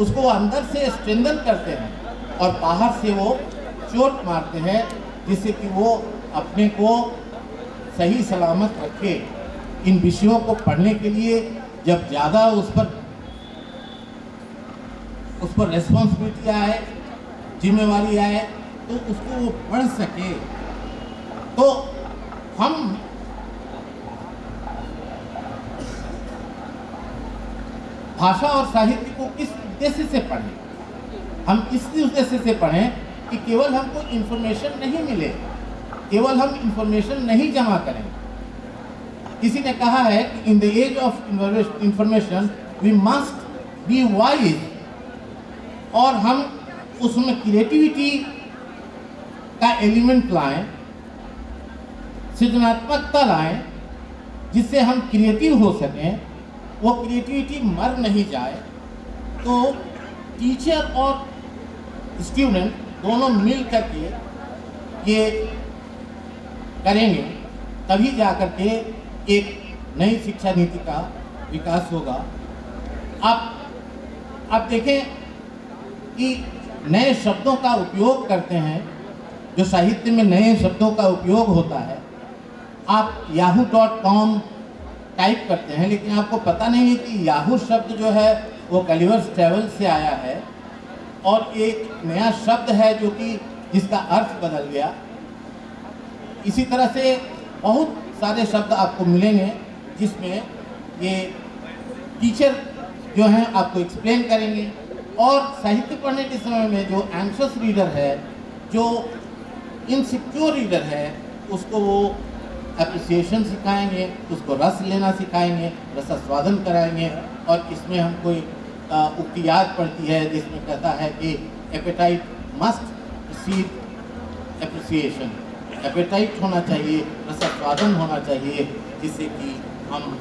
उसको अंदर से स्ट्रेंथन करते हैं और बाहर से वो चोट मारते हैं, जिससे कि वो अपने को सही सलामत रखे। इन विषयों को पढ़ने के लिए जब ज़्यादा उस पर रेस्पॉन्सिबिलिटी आए, जिम्मेवारी आए, तो उसको वो पढ़ सके। तो हम भाषा और साहित्य को किस उद्देश्य से पढ़ें? हम इस उद्देश्य से पढ़ें कि केवल हमको इन्फॉर्मेशन नहीं मिले, केवल हम इन्फॉर्मेशन नहीं जमा करें। किसी ने कहा है कि in the age of information we must be wise, और हम उसमें क्रिएटिविटी का एलिमेंट लाएं, सृजनात्मकता लाएं, जिससे हम क्रिएटिव हो सकें, वो क्रिएटिविटी मर नहीं जाए। तो टीचर और स्टूडेंट दोनों मिल करके ये करेंगे, तभी जा कर के एक नई शिक्षा नीति का विकास होगा। आप देखें कि नए शब्दों का उपयोग करते हैं, जो साहित्य में नए शब्दों का उपयोग होता है। आप yahoo.com टाइप करते हैं, लेकिन आपको पता नहीं है कि याहू शब्द जो है वो गलिवर्स ट्रैवल से आया है और एक नया शब्द है जो कि जिसका अर्थ बदल गया। इसी तरह से बहुत सारे शब्द आपको मिलेंगे जिसमें ये टीचर जो हैं आपको एक्सप्लेन करेंगे। और साहित्य पढ़ने के समय में जो एंग्शियस रीडर है, जो इनसिक्योर रीडर है, उसको वो एप्रिसिएशन सिखाएंगे, उसको रस लेना सिखाएंगे, रसास्वादन कराएंगे। और इसमें हमको उक्ति याद पड़ती है जिसमें कहता है कि appetite must precede appreciation. Appetite होना चाहिए, रसास्वादन होना चाहिए, जिससे कि हम